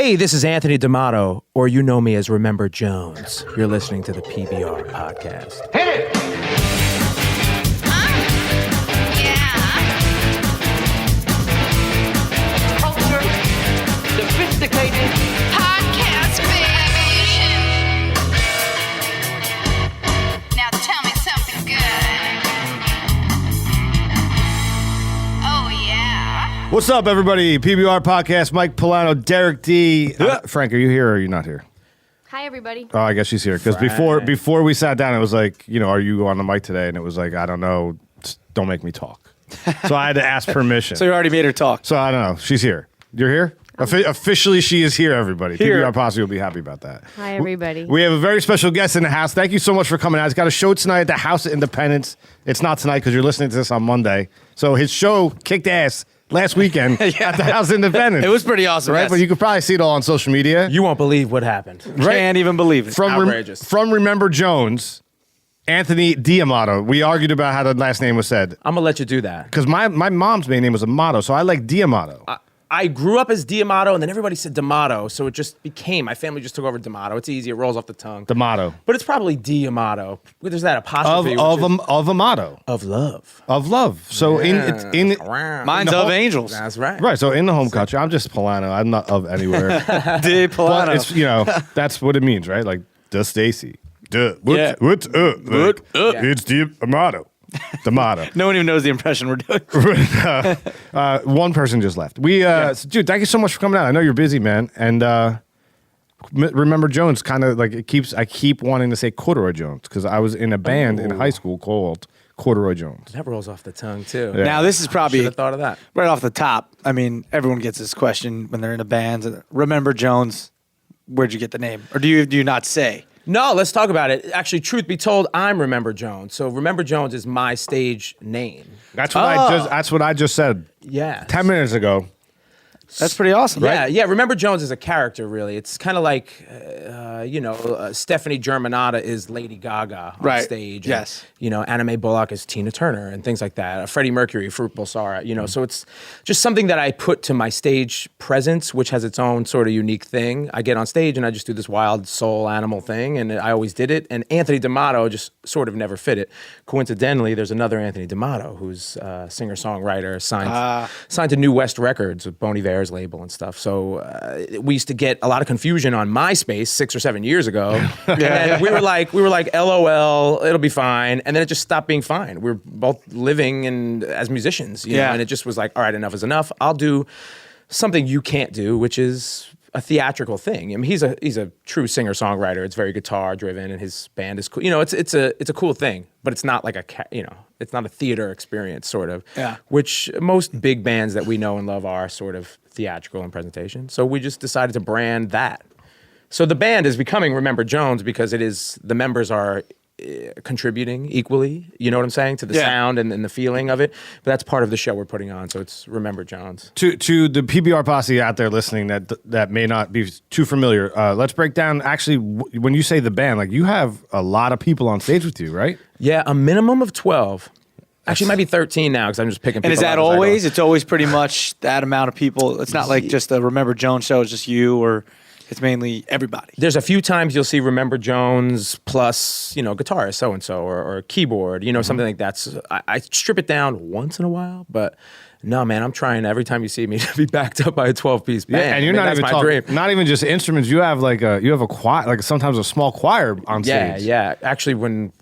Hey, this is Anthony D'Amato, or you know me as Remember Jones. You're listening to the PBR podcast. Hit it! Culture, sophisticated Podcast, baby. Now tell me something good. Oh, yeah. What's up, everybody? PBR podcast. Mike Polano, Derek D. Frank, are you here or are you not here? Hi, everybody. Oh, I guess she's here because before we sat down, it was like, are you on the mic today? And it was like, I don't know. Just don't make me talk. So I had to ask permission. So you already made her talk. So I don't know. She's here. You're here? Officially, she is here, everybody. Here. PBR Posse will be happy about that. Hi, everybody. We have a very special guest in the house. Thank you so much for coming out. He's got a show tonight at the House of Independence. It's not tonight because you're listening to this on Monday. So his show kicked ass last weekend at the House of Independence. It was pretty awesome, right? yes. But you could probably see it all on social media. You won't believe what happened. Right? Can't even believe it. Outrageous. From Remember Jones, Anthony D'Amato. We argued about how the last name was said. I'm going to let you do that. Because my mom's main name was Amato, so I like D'Amato. I grew up as D'Amato, and then everybody said D'Amato, so it just became, my family just took over D'Amato. It's easy, it rolls off the tongue. D'Amato. But it's probably D'Amato. There's that apostrophe. Of Amato. Of love. Of love. So Yeah. Mine's of angels. That's right. Right, so in the home country, I'm just Polano. I'm not of anywhere. De But Polano. it's, that's what it means, right? Like, duh, Stacy. Duh. Yeah. What's up? Like, it's D'Amato. D'Amato. No one even knows the impression we're doing. One person just left. Dude, thank you so much for coming out. I know you're busy, man. And Remember Jones kind of like I keep wanting to say Corduroy Jones because I was in a band in high school called Corduroy Jones. That rolls off the tongue, too. Yeah. Now, this is probably Should have thought of that. right off the top. I mean, everyone gets this question when they're in a band. Remember Jones, where'd you get the name? Or do you not say? No, let's talk about it. Actually, truth be told, I'm Remember Jones. So Remember Jones is my stage name. That's what I just said. Yeah. 10 minutes ago. That's pretty awesome, Yeah, right? yeah. Remember Jones is a character, really. It's kind of like, Stephanie Germanotta is Lady Gaga on Right. stage. Yes. And, Anna Bullock is Tina Turner and things like that. Freddie Mercury, Fruit Bulsara. So it's just something that I put to my stage presence, which has its own sort of unique thing. I get on stage and I just do this wild soul animal thing, and I always did it. And Anthony D'Amato just sort of never fit it. Coincidentally, there's another Anthony D'Amato who's a singer-songwriter signed to New West Records with Bon Iver's label and stuff. So we used to get a lot of confusion on MySpace 6 or 7 years ago. And then we were like, LOL, it'll be fine. And then it just stopped being fine. We were both living as musicians, you know, and it just was like, all right, enough is enough. I'll do something you can't do, which is a theatrical thing. I mean, he's a true singer-songwriter. It's very guitar-driven, and his band is cool. It's a cool thing, but it's not like it's not a theater experience, sort of. Yeah. Which most big bands that we know and love are sort of theatrical in presentation. So we just decided to brand that. So the band is becoming Remember Jones because the members are contributing equally, you know what I'm saying, to the sound and the feeling of it. But that's part of the show we're putting on, so it's Remember Jones. To the PBR posse out there listening that may not be too familiar, let's break down, actually, when you say the band, like you have a lot of people on stage with you, right? Yeah, a minimum of 12. Actually, it might be 13 now because I'm just picking people And is that out as I go. always? It's always pretty much that amount of people. It's not like just a Remember Jones show. It's just you, or it's mainly everybody. There's a few times you'll see Remember Jones plus, guitarist so-and-so or keyboard, something like that. So I strip it down once in a while, but no, man, I'm trying every time you see me to be backed up by a 12-piece band. Yeah, and you're not even talking, not even just instruments. You have a choir, like sometimes a small choir on stage. Yeah. Actually, when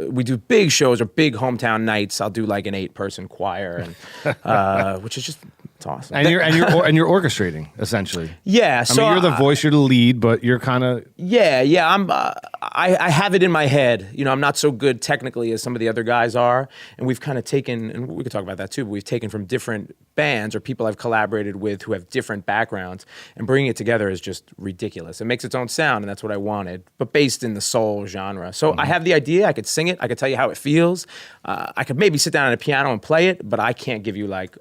we do big shows or big hometown nights, I'll do like an 8-person choir, and which is just. It's awesome. And you're orchestrating essentially. Yeah. So you're the voice, you're the lead, but you're kind of. Yeah. I'm. I have it in my head. I'm not so good technically as some of the other guys are, and we've kind of taken, and we could talk about that too. But we've taken from different bands or people I've collaborated with who have different backgrounds, and bringing it together is just ridiculous. It makes its own sound, and that's what I wanted, but based in the soul genre. So I have the idea. I could sing it. I could tell you how it feels. I could maybe sit down at a piano and play it, but I can't give you like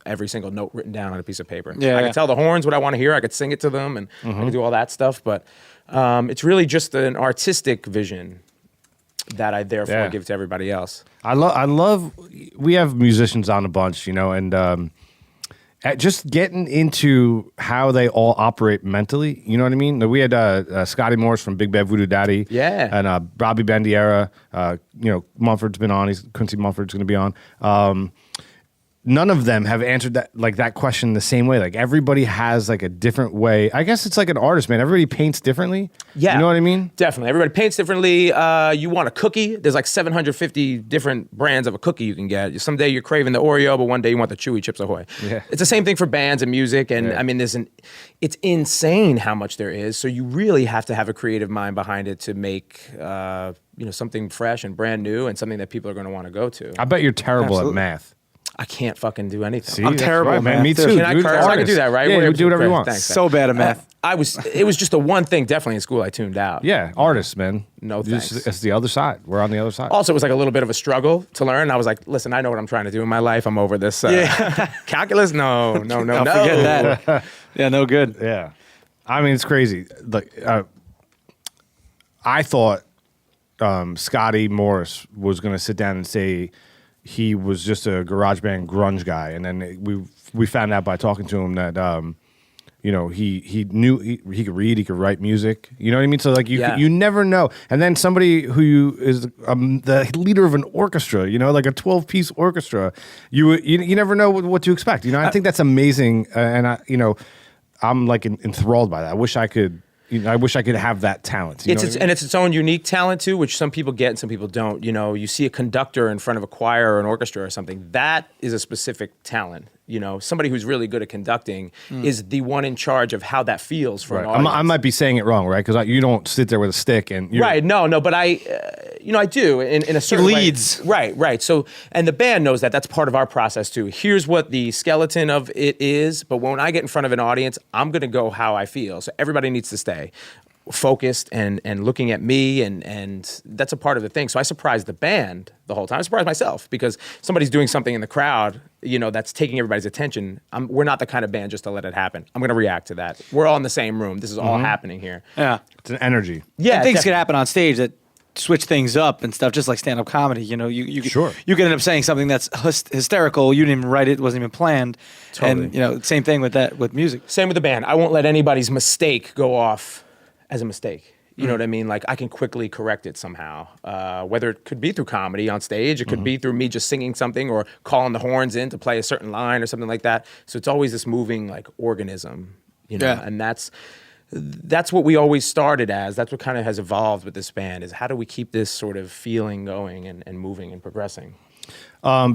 every single note written down on a piece of paper. I could tell the horns what I want to hear. I could sing it to them, and I could do all that stuff. But it's really just an artistic vision that I therefore give to everybody else. I love. We have musicians on a bunch, and just getting into how they all operate mentally. You know what I mean? We had Scotty Morris from Big Bad Voodoo Daddy. Yeah. And Bobby Bandiera. Mumford's been on. Quincy Mumford's going to be on. None of them have answered that question the same way. Like everybody has like a different way. I guess it's like an artist, man. Everybody paints differently. Yeah. You know what I mean? Definitely. Everybody paints differently. You want a cookie? There's like 750 different brands of a cookie you can get. Someday you're craving the Oreo, but one day you want the Chewy Chips Ahoy. Yeah. It's the same thing for bands and music. And I mean, it's insane how much there is. So you really have to have a creative mind behind it to make something fresh and brand new and something that people are going to want to go to. I bet you're terrible Absolutely. at math. I can't fucking do anything. See, I'm that's terrible, right, man. Me too. Can I dude. curse? I can do that, right? Yeah, you do whatever you want. Thanks. So bad at math. It was just the one thing definitely in school I tuned out. Yeah, artists, man. No thanks. It's the other side. We're on the other side. Also, it was like a little bit of a struggle to learn. I was like, listen, I know what I'm trying to do in my life. I'm over this. Calculus? No. Forget that. Yeah, no good. Yeah, I mean it's crazy. Like I thought Scotty Morris was going to sit down and say he was just a garage band grunge guy, and then we found out by talking to him that he knew he could read, he could write music. You know what I mean? So like you never know. And then somebody who is the leader of an orchestra, like a 12-piece orchestra, you never know what to expect. I think that's amazing, and I'm like enthralled by that. I wish I could. I wish I could have that talent. And it's its own unique talent too, which some people get and some people don't. You see a conductor in front of a choir or an orchestra or something. That is a specific talent. Somebody who's really good at conducting is the one in charge of how that feels for an audience. I might be saying it wrong, right? Because you don't sit there with a stick and right. No, but I do in a certain leads. way. Right. So, and the band knows that. That's part of our process too. Here's what the skeleton of it is, but when I get in front of an audience, I'm going to go how I feel. So everybody needs to stay focused and looking at me, and that's a part of the thing. So I surprised the band the whole time. I surprised myself because somebody's doing something in the crowd, that's taking everybody's attention. We're not the kind of band just to let it happen. I'm going to react to that. We're all in the same room. This is all happening here. Yeah. It's an energy. Yeah, And things can happen on stage that switch things up and stuff, just like stand-up comedy. You Sure. You can end up saying something that's hysterical. You didn't even write it, wasn't even planned. Totally. And same thing with music. Same with the band. I won't let anybody's mistake go off as a mistake. You know what I mean? Like I can quickly correct it somehow. Whether it could be through comedy on stage, it could be through me just singing something or calling the horns in to play a certain line or something like that. So it's always this moving like organism, and that's what we always started as. That's what kind of has evolved with this band is how do we keep this sort of feeling going and moving and progressing?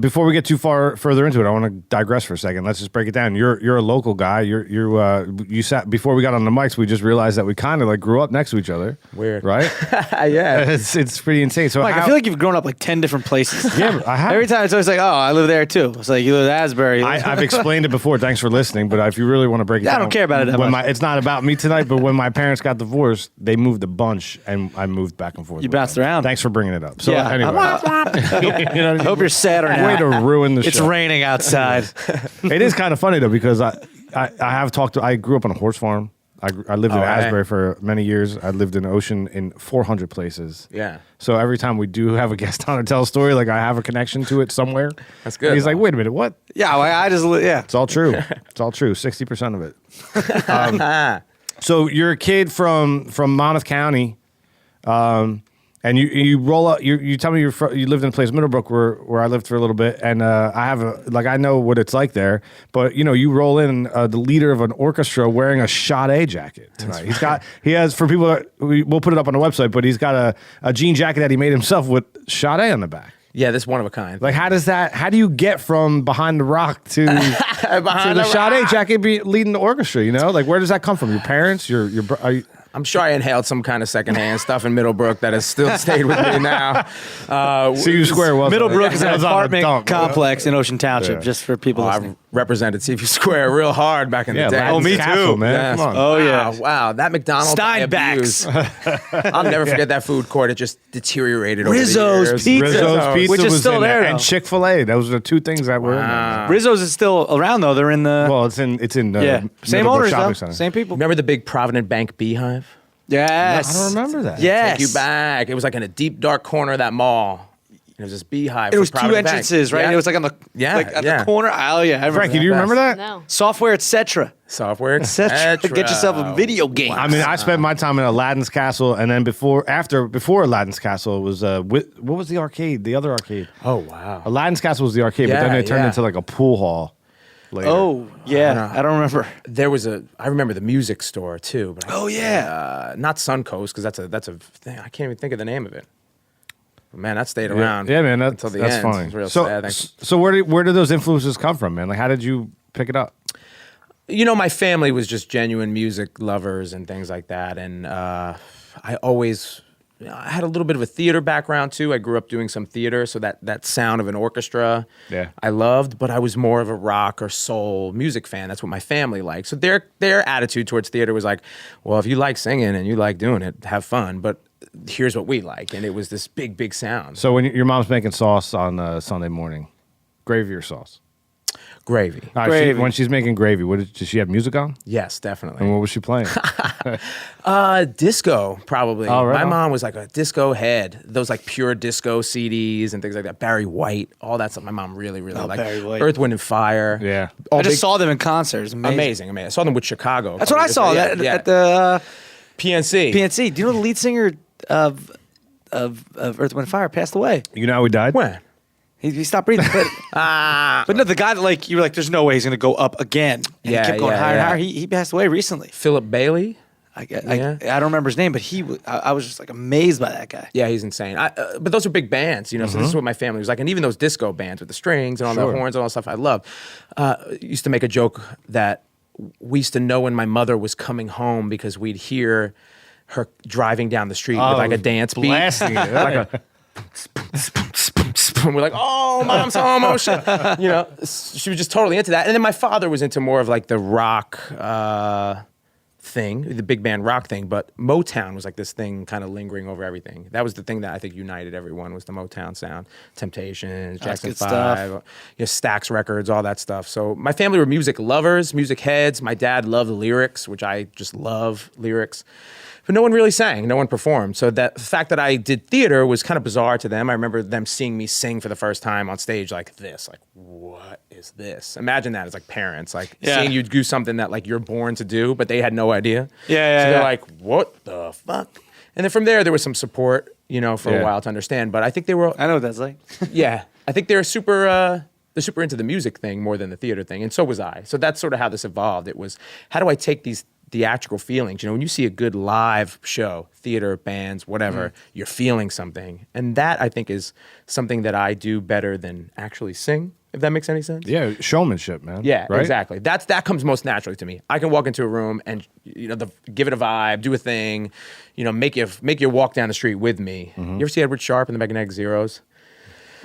Before we get too further into it, I want to digress for a second. Let's just break it down. You're a local guy. You sat before we got on the mics. We just realized that we kind of like grew up next to each other. Weird, right? Yeah, it's pretty insane. So Mike, I feel like you've grown up like 10 different places. Yeah, I have. Every time it's always like, oh, I live there too. It's like you live at Asbury. I've explained it before. Thanks for listening. But if you really want to break it down, I don't care about it that much. It's not about me tonight. But when my parents got divorced, they moved a bunch, and I moved back and forth. You bounced around. Thanks for bringing it up. So Yeah. anyway, I hope you're sad right now. way to ruin the It's show. raining outside. It is kind of funny though because I have talked to. I grew up on a horse farm. I lived in Asbury for many years. I lived in Ocean in 400 places. Yeah. So every time we do have a guest on to tell a story, like I have a connection to it somewhere. That's good. And he's like, wait a minute, what? Yeah, I just It's all true. It's all true. 60% of it. So you're a kid from Monmouth County, and you roll up. You tell me you lived in a place, Middlebrook, where I lived for a little bit, and I know what it's like there. But you roll in the leader of an orchestra wearing a Sade jacket tonight. He has for people that we'll put it up on the website, but he's got a jean jacket that he made himself with Sade on the back. Yeah, this one of a kind. Like, how do you get from behind the rock to the Sade jacket leading the orchestra? Like, where does that come from? Your parents? I'm sure I inhaled some kind of secondhand stuff in Middlebrook that has still stayed with me now. CU Square was Middlebrook is an on the apartment dump. complex in Ocean Township, just for people listening. I represented CU Square real hard back in the day. Latin's me Castle, too. man. Yes. Come on. Oh, yeah. Wow, that McDonald's I Steinbach's. abused. I'll never forget that food court. It just deteriorated over Rizzo's the years. Pizza. Rizzo's Pizza Which is was still in there, and though. Chick-fil-A. Those are the two things that were in there. Rizzo's is still around though. They're in the Well, it's in same Middlebrook owners Shopping though, Center. same people. Remember the big Provident Bank Beehive? Yes, I don't remember that. Yes, Take you back. It was like in a deep, dark corner of that mall. It was this beehive. It for was two Provident Bank. entrances, right? Yeah. It was like on the the corner. Oh yeah, I remember Frankie, that. do you remember that? No. Software, etc. Software, etc. etc. Get yourself a video game. I mean, I spent my time in Aladdin's Castle, and then before Aladdin's Castle, it was what was the arcade? The other arcade. Oh wow. Aladdin's Castle was the arcade, but then Yeah, it turned yeah. into like a pool hall. Later. Oh yeah, I don't remember. I remember the music store too. But Oh, yeah. not Suncoast because that's a thing. I can't even think of the name of it. But man, that stayed yeah, around. yeah, man, until the that's end. funny. It's real So, sad. so where did those influences come from, man? Like, how did you pick it up? You know, my family was just genuine music lovers and things like that, and I had a little bit of a theater background too. I grew up doing some theater, so that sound of an orchestra, Yeah. I loved. But I was more of a rock or soul music fan. That's what my family liked. So their attitude towards theater was like, well, if you like singing and you like doing it, have fun. But here's what we like, and it was this big sound. So when your mom's making sauce on Sunday morning, gravy or sauce? Gravy. Gravy. When she's making gravy, does she have music on? Yes, definitely. And what was she playing? Disco, probably. Oh, right My on. mom was like a disco head. Those like pure disco CDs and things like that. Barry White, all that stuff. My mom really liked. Barry White. Earth, Wind, and Fire. Yeah. All I just big- saw them in concerts. amazing. I saw them with Chicago. That's what I saw Yeah, at the PNC. PNC. Do you know the lead singer of Earth, Wind, and Fire passed away? You know how he died? When? He stopped breathing. But no, the guy that like you were like, there's no way he's gonna go up again. And Yeah, he kept going yeah, higher and yeah. higher. He passed away recently. Philip Bailey. I Yeah. don't remember his name, but I was just like amazed by that guy. Yeah, he's insane. But those are big bands, you know. So this is what my family was like, and even those disco bands with the strings and all Sure. the horns and all that stuff, I love. Used to make a joke that we used to know when my mother was coming home because we'd hear her driving down the street with like a dance beat, blasting it. like a. We're like, oh, mom's home, oh shit. You know, she was just totally into that. And then my father was into more of like the rock thing, the big band rock thing. But Motown was like this thing kind of lingering over everything. That was the thing that I think united everyone was the Motown sound. Temptations, That's Jackson good 5, stuff. you know, Stax Records, all that stuff. So my family were music lovers, music heads. My dad loved lyrics, which I just love lyrics. But no one really sang, no one performed. So the fact that I did theater was kind of bizarre to them. I remember them seeing me sing for the first time on stage like this, like, what is this? Imagine that as like parents, like seeing you do something that like you're born to do, but they had no idea. Yeah, So they're yeah. like, what the fuck? And then from there was some support, you know, for Yeah. a while to understand. But I think they were, I know what that's like. yeah, I think they're super into the music thing more than the theater thing, and so was I. So that's sort of how this evolved. It was, how do I take these theatrical feelings? You know, when you see a good live show, theater, bands, whatever, you're feeling something, and that I think is something that I do better than actually sing. If that makes any sense. Yeah, showmanship, man. Yeah, right? exactly. That comes most naturally to me. I can walk into a room and give it a vibe, do a thing, make you walk down the street with me. You ever see Edward Sharpe and the Magnetic Zeros?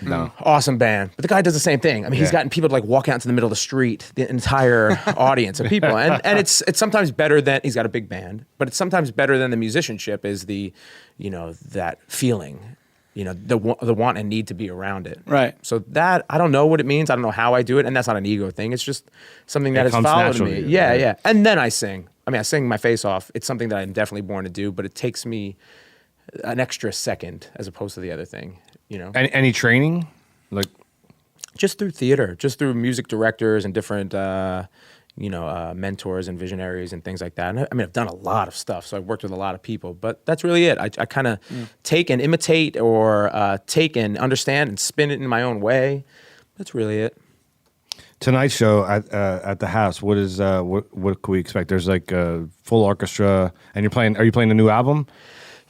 No. Awesome band. But the guy does the same thing. I mean, he's Yeah. gotten people to like walk out into the middle of the street, the entire audience of people. And it's sometimes better than, he's got a big band, but it's sometimes better than the musicianship is the, that feeling, the want and need to be around it. Right. So that, I don't know what it means. I don't know how I do it. And that's not an ego thing. It's just something that has comes followed naturally me. to you, Yeah, right? yeah. And then I sing. I mean, I sing my face off. It's something that I'm definitely born to do, but it takes me an extra second as opposed to the other thing, Any training? Like, just through theater, just through music directors and different, mentors and visionaries and things like that. And I mean, I've done a lot of stuff, so I've worked with a lot of people, but that's really it. I kind of take and imitate or take and understand and spin it in my own way. That's really it. tonight's show at the house, what is what can we expect? There's like a full orchestra, and are you playing the new album?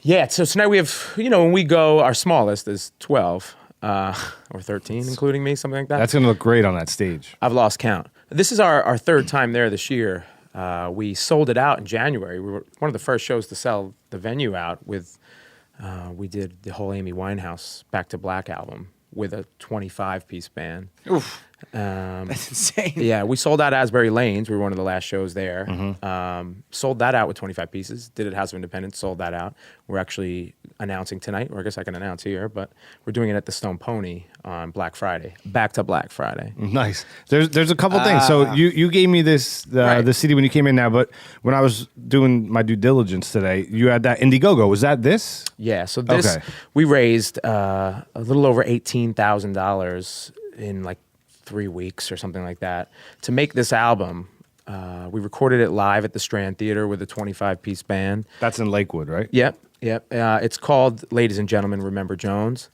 Yeah, so tonight we have, when we go, our smallest is 12 or 13, including me, something like that. That's gonna look great on that stage. I've lost count. This is our third time there this year. We sold it out in January. We were one of the first shows to sell the venue out with, we did the whole Amy Winehouse Back to Black album with a 25-piece band. Oof. That's insane. Yeah, we sold out Asbury Lanes. We were one of the last shows there. Sold that out with 25 pieces. Did it at House of Independence, sold that out. We're actually announcing tonight, or I guess I can announce here, but we're doing it at the Stone Pony on Black Friday. Back to Black Friday. Nice. There's a couple things. So you gave me this Right. the CD when you came in now, but when I was doing my due diligence today, you had that Indiegogo. Was that this? Yeah, so this, Okay. we raised a little over $18,000 in like 3 weeks or something like that to make this album. We recorded it live at the Strand Theater with a 25-piece band. That's in Lakewood, right? Yep. It's called Ladies and Gentlemen, Remember Jones.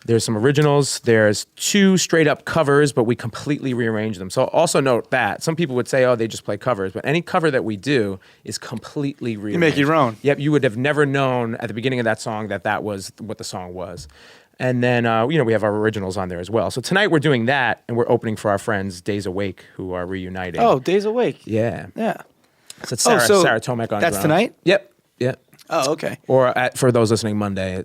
There's some originals. There's 2 straight up covers, but we completely rearranged them. So also note that some people would say, oh, they just play covers, but any cover that we do is completely rearranged. You make your own. Yep. You would have never known at the beginning of that song that was what the song was. And then, we have our originals on there as well. So tonight we're doing that, and we're opening for our friends Days Awake, who are reuniting. Oh, Days Awake. Yeah. Yeah. So it's Sarah, so Sarah Tomek on that's drums. tonight? Yep. Oh, okay. Or for those listening Monday,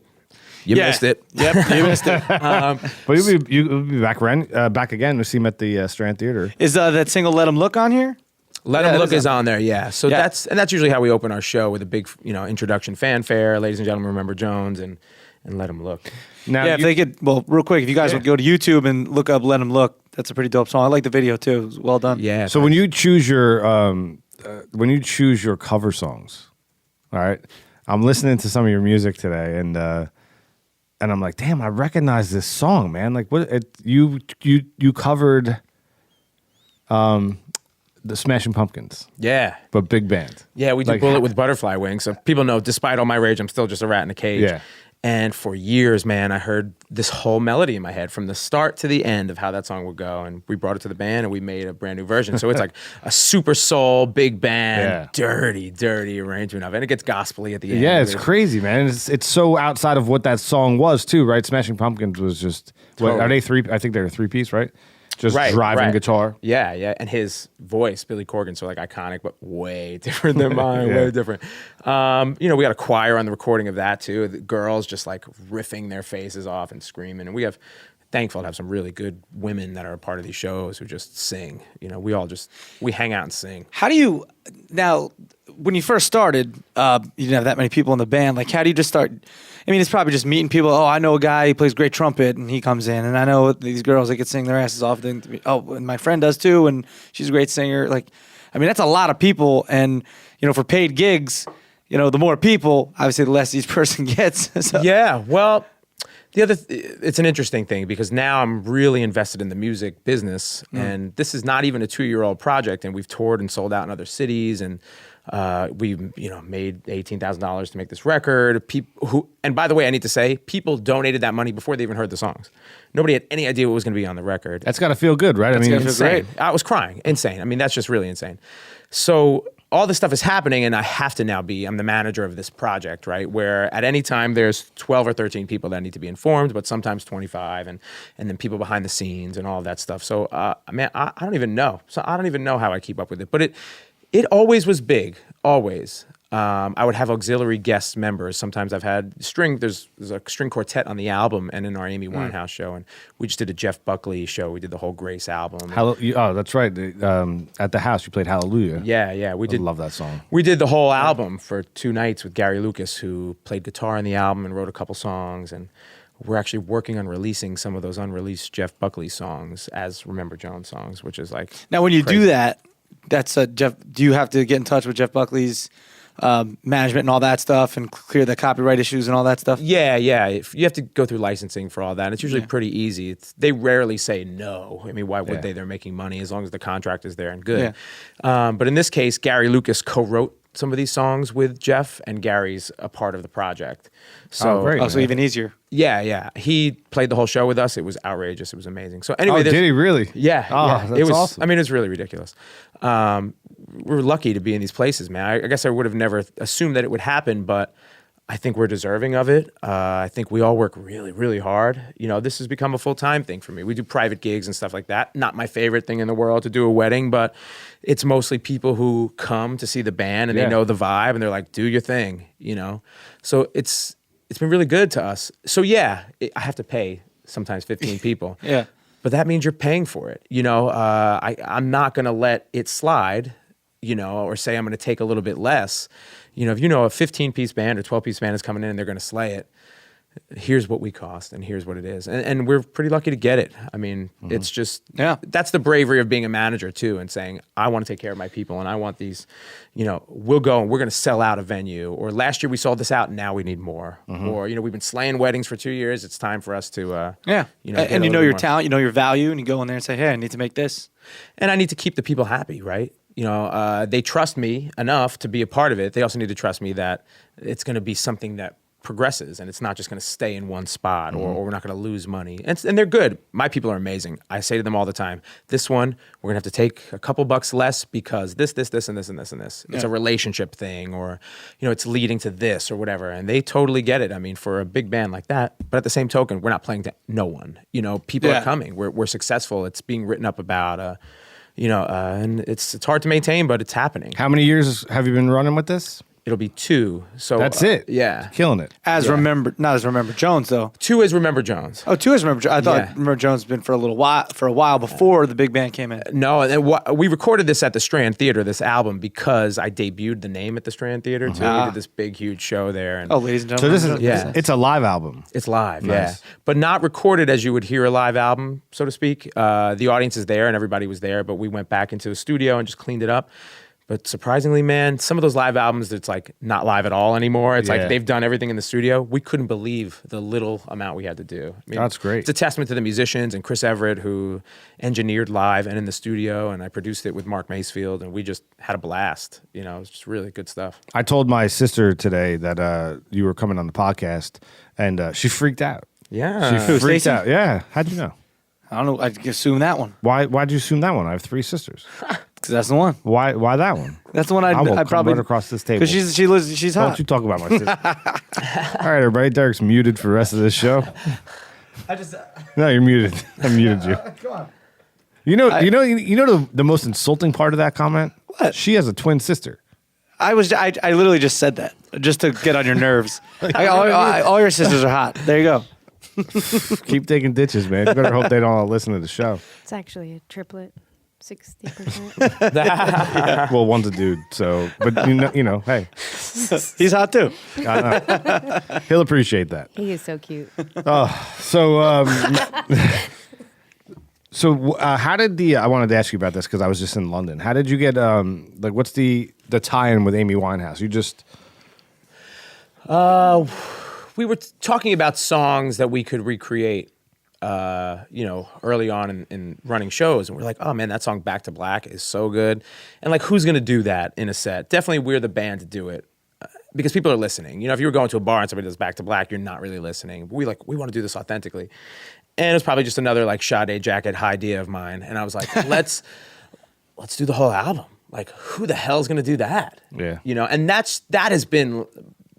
you missed it. Yep, you missed it. But you'll be back again. We see him at the Strand Theater. Is that single "Let 'Em Look" on here? Let Yeah, Them Look it is is on there, yeah. So Yeah. that's usually how we open our show, with a big, introduction fanfare. Ladies and gentlemen, remember Jones, and Let Them Look. Now, Yeah, if they could. Well, real quick, if you guys would go to YouTube and look up "Let 'Em Look," that's a pretty dope song. I like the video too. It was well done. Yeah. So when you choose your cover songs, all right, I'm listening to some of your music today, and I'm like, damn, I recognize this song, man. Like, you covered the Smashing Pumpkins, Yeah. but big band. Yeah, we do Like, Bullet with Butterfly Wings. So people know, despite all my rage, I'm still just a rat in a cage. Yeah. And for years, man, I heard this whole melody in my head from the start to the end of how that song would go. And we brought it to the band, and we made a brand new version. So it's like a super soul, big band, dirty arrangement of it. And it gets gospel-y at the end. Yeah, it's crazy, man. It's so outside of what that song was too, right? Smashing Pumpkins was just what, are they 3? I think they're a 3-piece, right? Just driving guitar. Yeah. And his voice, Billy Corgan, so like iconic, but way different than mine, Yeah. way different. We got a choir on the recording of that too. The girls just like riffing their faces off and screaming. And we have, thankful to have some really good women that are a part of these shows who just sing. We hang out and sing. How do you now? When you first started, you didn't have that many people in the band. Like, how do you just start? I mean, it's probably just meeting people. Oh, I know a guy, he plays great trumpet, and he comes in. And I know these girls that could sing their asses off. And my friend does too, and she's a great singer. Like, I mean, that's a lot of people. And, for paid gigs, the more people, obviously, the less each person gets. So. Yeah, well, it's an interesting thing because now I'm really invested in the music business, and this is not even a 2-year-old project, and we've toured and sold out in other cities, and we made $18,000 to make this record. And by the way, I need to say, people donated that money before they even heard the songs. Nobody had any idea what was going to be on the record. That's got to feel good, right? Insane. I was crying. Insane. I mean, that's just really insane. So all this stuff is happening, and I have to now I'm the manager of this project, right? Where at any time there's 12 or 13 people that need to be informed, but sometimes 25, and then people behind the scenes and all of that stuff. So, man, I don't even know. So I don't even know how I keep up with it. But it always was big, always. I would have auxiliary guest members. Sometimes I've had there's a string quartet on the album and in our Amy Winehouse show. And we just did a Jeff Buckley show. We did the whole Grace album. That's right. At the house, you played Hallelujah. Yeah. We did. I love that song. We did the whole album for 2 nights with Gary Lucas, who played guitar on the album and wrote a couple songs. And we're actually working on releasing some of those unreleased Jeff Buckley songs as Remember Jones songs, which is like Now, when you crazy. do that, that's Jeff. Do you have to get in touch with Jeff Buckley's management and all that stuff, and clear the copyright issues and all that stuff? Yeah. You have to go through licensing for all that. It's usually pretty easy. They rarely say no. I mean, why would they? They're making money as long as the contract is there and good. Yeah. But in this case, Gary Lucas co-wrote some of these songs with Jeff, and Gary's a part of the project. So, great. So even easier. Yeah. He played the whole show with us. It was outrageous. It was amazing. So anyway, Did he really? Yeah. That's it was awesome. I mean, it was really ridiculous. We're lucky to be in these places, man. I guess I would have never assumed that it would happen, but I think we're deserving of it. I think we all work really, really hard. This has become a full-time thing for me. We do private gigs and stuff like that. Not my favorite thing in the world to do a wedding, but it's mostly people who come to see the band and they know the vibe and they're like, do your thing, So it's been really good to us. So I have to pay sometimes 15 people. Yeah. but that means you're paying for it. I'm not going to let it slide, or say I'm going to take a little bit less. If a 15-piece band or 12-piece band is coming in and they're going to slay it, here's what we cost and here's what it is. And we're pretty lucky to get it. I mean, it's just, that's the bravery of being a manager too, and saying, I want to take care of my people and I want these, we'll go and we're going to sell out a venue. Or last year we sold this out and now we need more. Or, we've been slaying weddings for 2 years. It's time for us to, and your talent, your value, and you go in there and say, hey, I need to make this. And I need to keep the people happy, right? They trust me enough to be a part of it. They also need to trust me that it's going to be something that progresses and it's not just going to stay in one spot, or we're not going to lose money. And they're good. My people are amazing. I say to them all the time, this one, we're going to have to take a couple bucks less because this, and this, and this, and this. It's a relationship thing, or, it's leading to this or whatever. And they totally get it. I mean, for a big band like that, but at the same token, we're not playing to no one. People are coming. We're successful. It's being written up about, and it's hard to maintain, but it's happening. How many years have you been running with this? It'll be 2. So that's it. Yeah. Killing it. Not as Remember Jones though. 2 is Remember Jones. Oh, 2 is Remember Jones. I thought Remember Jones had been for a while before the big band came in. No, and we recorded this at the Strand Theater, this album, because I debuted the name at the Strand Theater too. We did this big, huge show there. And ladies and gentlemen. So this is it's a live album. It's live, Nice. but not recorded as you would hear a live album, so to speak. The audience is there and everybody was there, but we went back into a studio and just cleaned it up. But surprisingly, man, some of those live albums, it's like not live at all anymore. It's like they've done everything in the studio. We couldn't believe the little amount we had to do. I mean, that's great. It's a testament to the musicians and Chris Everett, who engineered live and in the studio, and I produced it with Mark Macefield, and we just had a blast. It was just really good stuff. I told my sister today that you were coming on the podcast, and she freaked out. Yeah. She freaked out. Yeah. How'd you know? I don't know. I assume that one. Why'd you assume that one? I have 3 sisters. Because that's the one. Why that one? That's the one I will probably right across this table. Because she's hot. Don't you talk about my sister. All right, everybody. Derek's muted for the rest of this show. No, you're muted. I muted you. Come on. You know the most insulting part of that comment? What? She has a twin sister. I literally just said that just to get on your nerves. All your sisters are hot. There you go. Keep taking ditches, man. You better hope they don't all listen to the show. It's actually a triplet, 60%. Well, one's a dude, so but hey, he's hot too. He'll appreciate that. He is so cute. So how did I wanted to ask you about this because I was just in London. How did you get what's the tie-in with Amy Winehouse? You just we were talking about songs that we could recreate, early on in running shows. And we're like, oh man, that song Back to Black is so good. And like, who's going to do that in a set? Definitely we're the band to do it because people are listening. If you were going to a bar and somebody does Back to Black, you're not really listening. But we want to do this authentically. And it was probably just another like Sade jacket idea of mine. And I was like, let's do the whole album. Like, who the hell is going to do that? Yeah. And that has been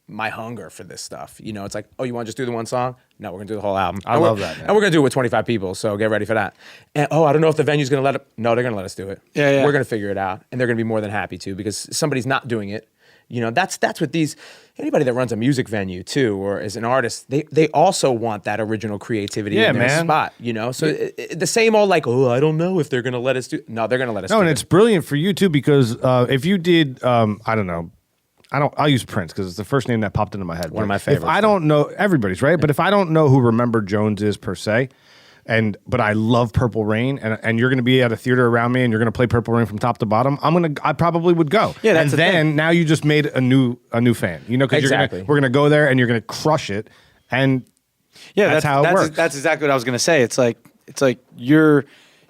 my hunger for this stuff. It's like, oh, you want to just do the one song? No, we're going to do the whole album. I love that, man. And we're going to do it with 25 people, so get ready for that. And, I don't know if the venue's going to let it. No, they're going to let us do it. Yeah. We're going to figure it out, and they're going to be more than happy to because somebody's not doing it. That's what anybody that runs a music venue too, or is an artist, they also want that original creativity in their spot, So the same old like, oh, I don't know if they're going to let us do. No, they're going to let us do it. No, and it's brilliant for you too because if you did, I don't know, I'll use Prince because it's the first name that popped into my head. One of my favorites. If I don't know, everybody's right, but if I don't know who Remember Jones is per se, but I love Purple Rain, and you're going to be at a theater around me, and you're going to play Purple Rain from top to bottom, I probably would go. Yeah, that's and then now you just made a new fan. Because exactly. We're going to go there, and you're going to crush it, and that's how it works. That's exactly what I was going to say. It's like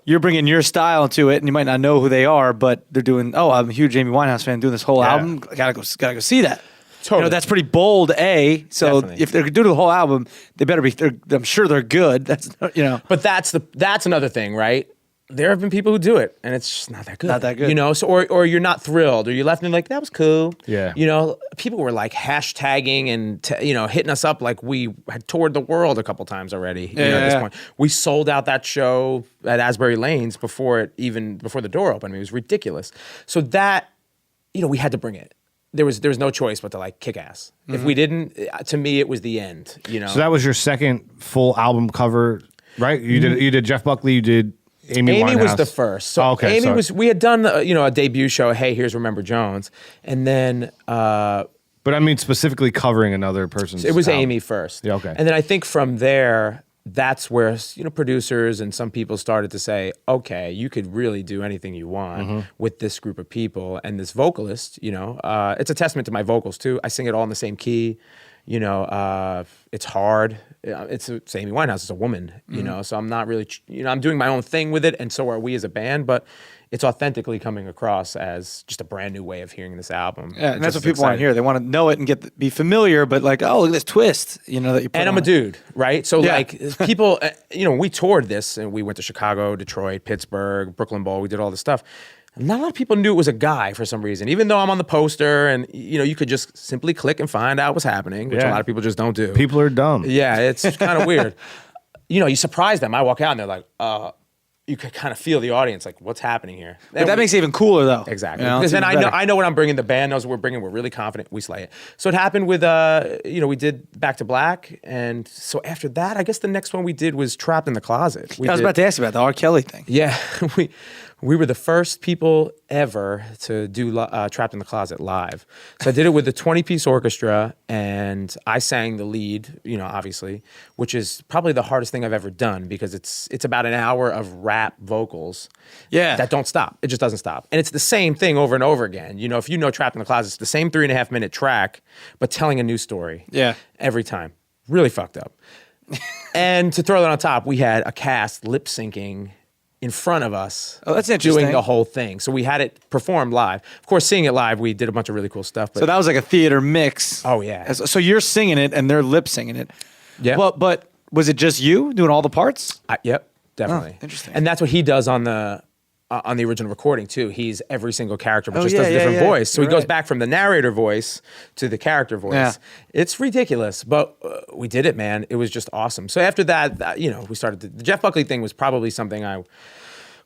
you're bringing your style to it, and you might not know who they are, but they're doing. Oh, I'm a huge Amy Winehouse fan. Doing this whole album, gotta go see that. Totally. That's pretty bold. So Definitely. if they're doing the whole album, they better be. I'm sure they're good. That's. But that's another thing, right? There have been people who do it, and it's just not that good. Not that good. So or you're not thrilled, or you left and like that was cool. Yeah. People were like hashtagging and hitting us up like we had toured the world a couple times already. At this point, we sold out that show at Asbury Lanes before the door opened. I mean, it was ridiculous. So that we had to bring it. There was no choice but to like kick ass. Mm-hmm. If we didn't, to me, it was the end. So that was your second full album cover. right? You did Jeff Buckley. You did Amy Amy was Winehouse. the first. So okay, Amy sorry. was. We had done a debut show. Hey, here's Remember Jones, and then But I mean specifically covering another person's. it was album. Amy first. Yeah, okay. And then I think from there, that's where producers and some people started to say, okay, you could really do anything you want with this group of people and this vocalist. It's a testament to my vocals too. I sing it all in the same key. It's hard. It's Amy Winehouse is a woman, so I'm not really, I'm doing my own thing with it, and so are we as a band, but it's authentically coming across as just a brand new way of hearing this album. Yeah, and that's what Just people want to exciting. hear. They want to know it and be familiar, but like, oh, look at this twist, that you put And I'm on a it. dude, right? So Yeah. like people, we toured this and we went to Chicago, Detroit, Pittsburgh, Brooklyn Bowl. We did all this stuff. Not a lot of people knew it was a guy for some reason, even though I'm on the poster and, you could just simply click and find out what's happening, which a Yeah. lot of people just don't do. People are dumb. Yeah, it's kind of weird. You surprise them. I walk out and they're like, you could kind of feel the audience, like, what's happening here? But that makes it even cooler, though. Exactly. It's Because then even better. I know what I'm bringing. The band knows what we're bringing. We're really confident. We slay it. So it happened with, we did Back to Black. And so after that, I guess the next one we did was Trapped in the Closet. I was about to ask you about the R. Kelly thing. Yeah. We were the first people ever to do Trapped in the Closet live. So I did it with a 20-piece orchestra, and I sang the lead, obviously, which is probably the hardest thing I've ever done because it's about an hour of rap vocals that don't stop. It just doesn't stop. And it's the same thing over and over again. If you know Trapped in the Closet, it's the same 3.5-minute track, but telling a new story every time. Really fucked up. And to throw that on top, we had a cast lip syncing in front of us. Oh, that's interesting. Doing the whole thing. So we had it performed live. Of course, seeing it live, we did a bunch of really cool stuff. But So that was like a theater mix. Oh, yeah. So you're singing it and they're lip singing it. Yeah. Well, but was it just you doing all the parts? Yep, definitely. Interesting. And that's what he does on the original recording too. He's every single character, but just yeah, does a yeah, different yeah. voice. So You're he goes right. back from the narrator voice to the character voice. Yeah. It's ridiculous, but we did it, man. It was just awesome. So after that, we started the Jeff Buckley thing was probably something I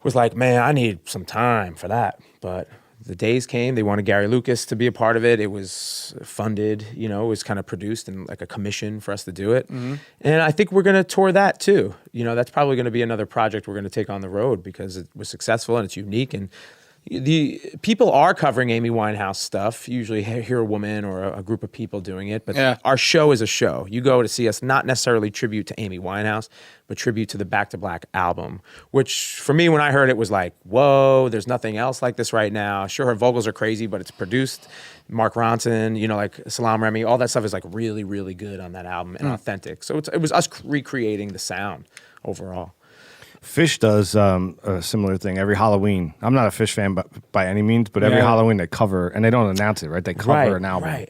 was like, man, I need some time for that. But the days came. They wanted Gary Lucas to be a part of it. It was funded, it was kind of produced and like a commission for us to do it. And I think we're going to tour that too. That's probably going to be another project we're going to take on the road because it was successful and it's unique. And the people are covering Amy Winehouse stuff. You usually hear a woman or a group of people doing it, but our show is a show. You go to see us, not necessarily tribute to Amy Winehouse, but tribute to the Back to Black album, which for me, when I heard it, was like, whoa, there's nothing else like this right now. Sure, her vocals are crazy, but it's produced. Mark Ronson, like Salam Remy, all that stuff is like really, really good on that album and authentic. So it was us recreating the sound overall. Fish does a similar thing every Halloween. I'm not a Fish fan by any means, but every Yeah. Halloween they cover, and they don't announce it, right? They cover an album, Right.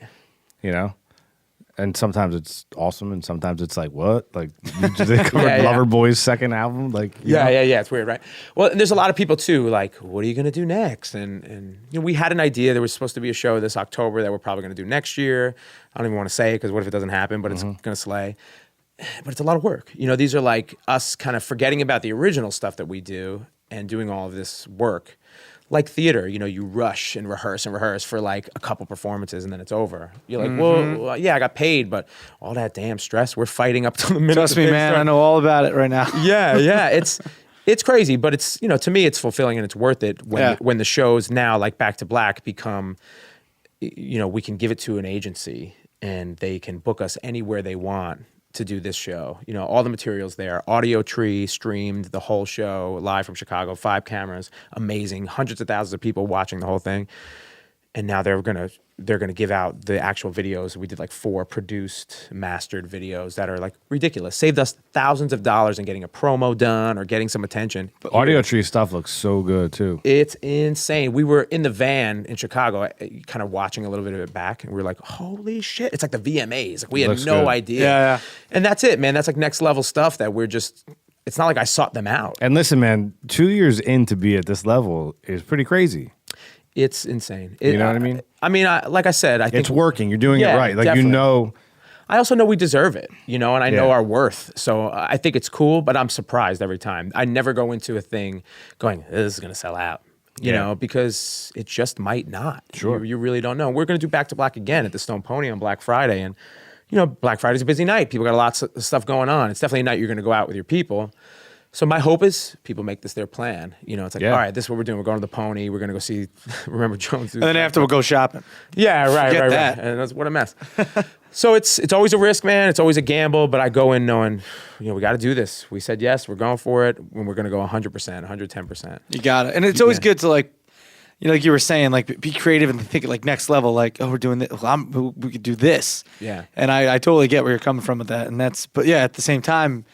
And sometimes it's awesome, and sometimes it's like, what? Like, they covered Yeah, yeah. Loverboy's second album? Like, you know? Yeah. It's weird, right? Well, and there's a lot of people too. Like, what are you going to do next? And we had an idea. There was supposed to be a show this October that we're probably going to do next year. I don't even want to say it because what if it doesn't happen? But it's going to slay. But it's a lot of work. These are like us kind of forgetting about the original stuff that we do and doing all of this work. Like theater, you rush and rehearse for like a couple performances and then it's over. You're like, well, yeah, I got paid, but all that damn stress, we're fighting up to the minute. Trust the me, thing man. starts. I know all about it right now. Yeah. It's crazy, but it's, to me, it's fulfilling and it's worth it when the shows now, like Back to Black, become, we can give it to an agency and they can book us anywhere they want to do this show. All the materials there, audio tree streamed the whole show live from Chicago, 5 cameras, amazing, hundreds of thousands of people watching the whole thing. And now they're gonna give out the actual videos. We did like 4 produced, mastered videos that are like ridiculous. Saved us thousands of dollars in getting a promo done or getting some attention. But Audio Tree stuff looks so good, too. it's insane. We were in the van in Chicago, kind of watching a little bit of it back, and we were like, holy shit. It's like the VMAs. Like we had Looks no good. idea. Yeah. And that's it, man. That's like next level stuff that it's not like I sought them out. And listen, man, 2 years in to be at this level is pretty crazy. It's insane. You know what I mean? Like I said, I think It's working. You're doing it Yeah, right. Like, definitely. I also know we deserve it, and I know Yeah. our worth. So I think it's cool, but I'm surprised every time. I never go into a thing going, this is going to sell out, because it just might not. Sure. You really don't know. We're going to do Back to Black again at the Stone Pony on Black Friday, and Black Friday's a busy night. People got lots of stuff going on. It's definitely a night you're going to go out with your people. So my hope is people make this their plan. It's like, all right, this is what we're doing. We're going to the Pony. We're going to go see Remember Jones. And then after we'll go shopping. Yeah, right. And that's what a mess. So it's always a risk, man. It's always a gamble, but I go in knowing, we got to do this. We said yes, we're going for it, and we're going to go 100%, 110%. You got it. And it's always good to like you were saying, like be creative and think like next level, like, oh, we're doing this. We could do this. Yeah. And I totally get where you're coming from with that. And but yeah, at the same time,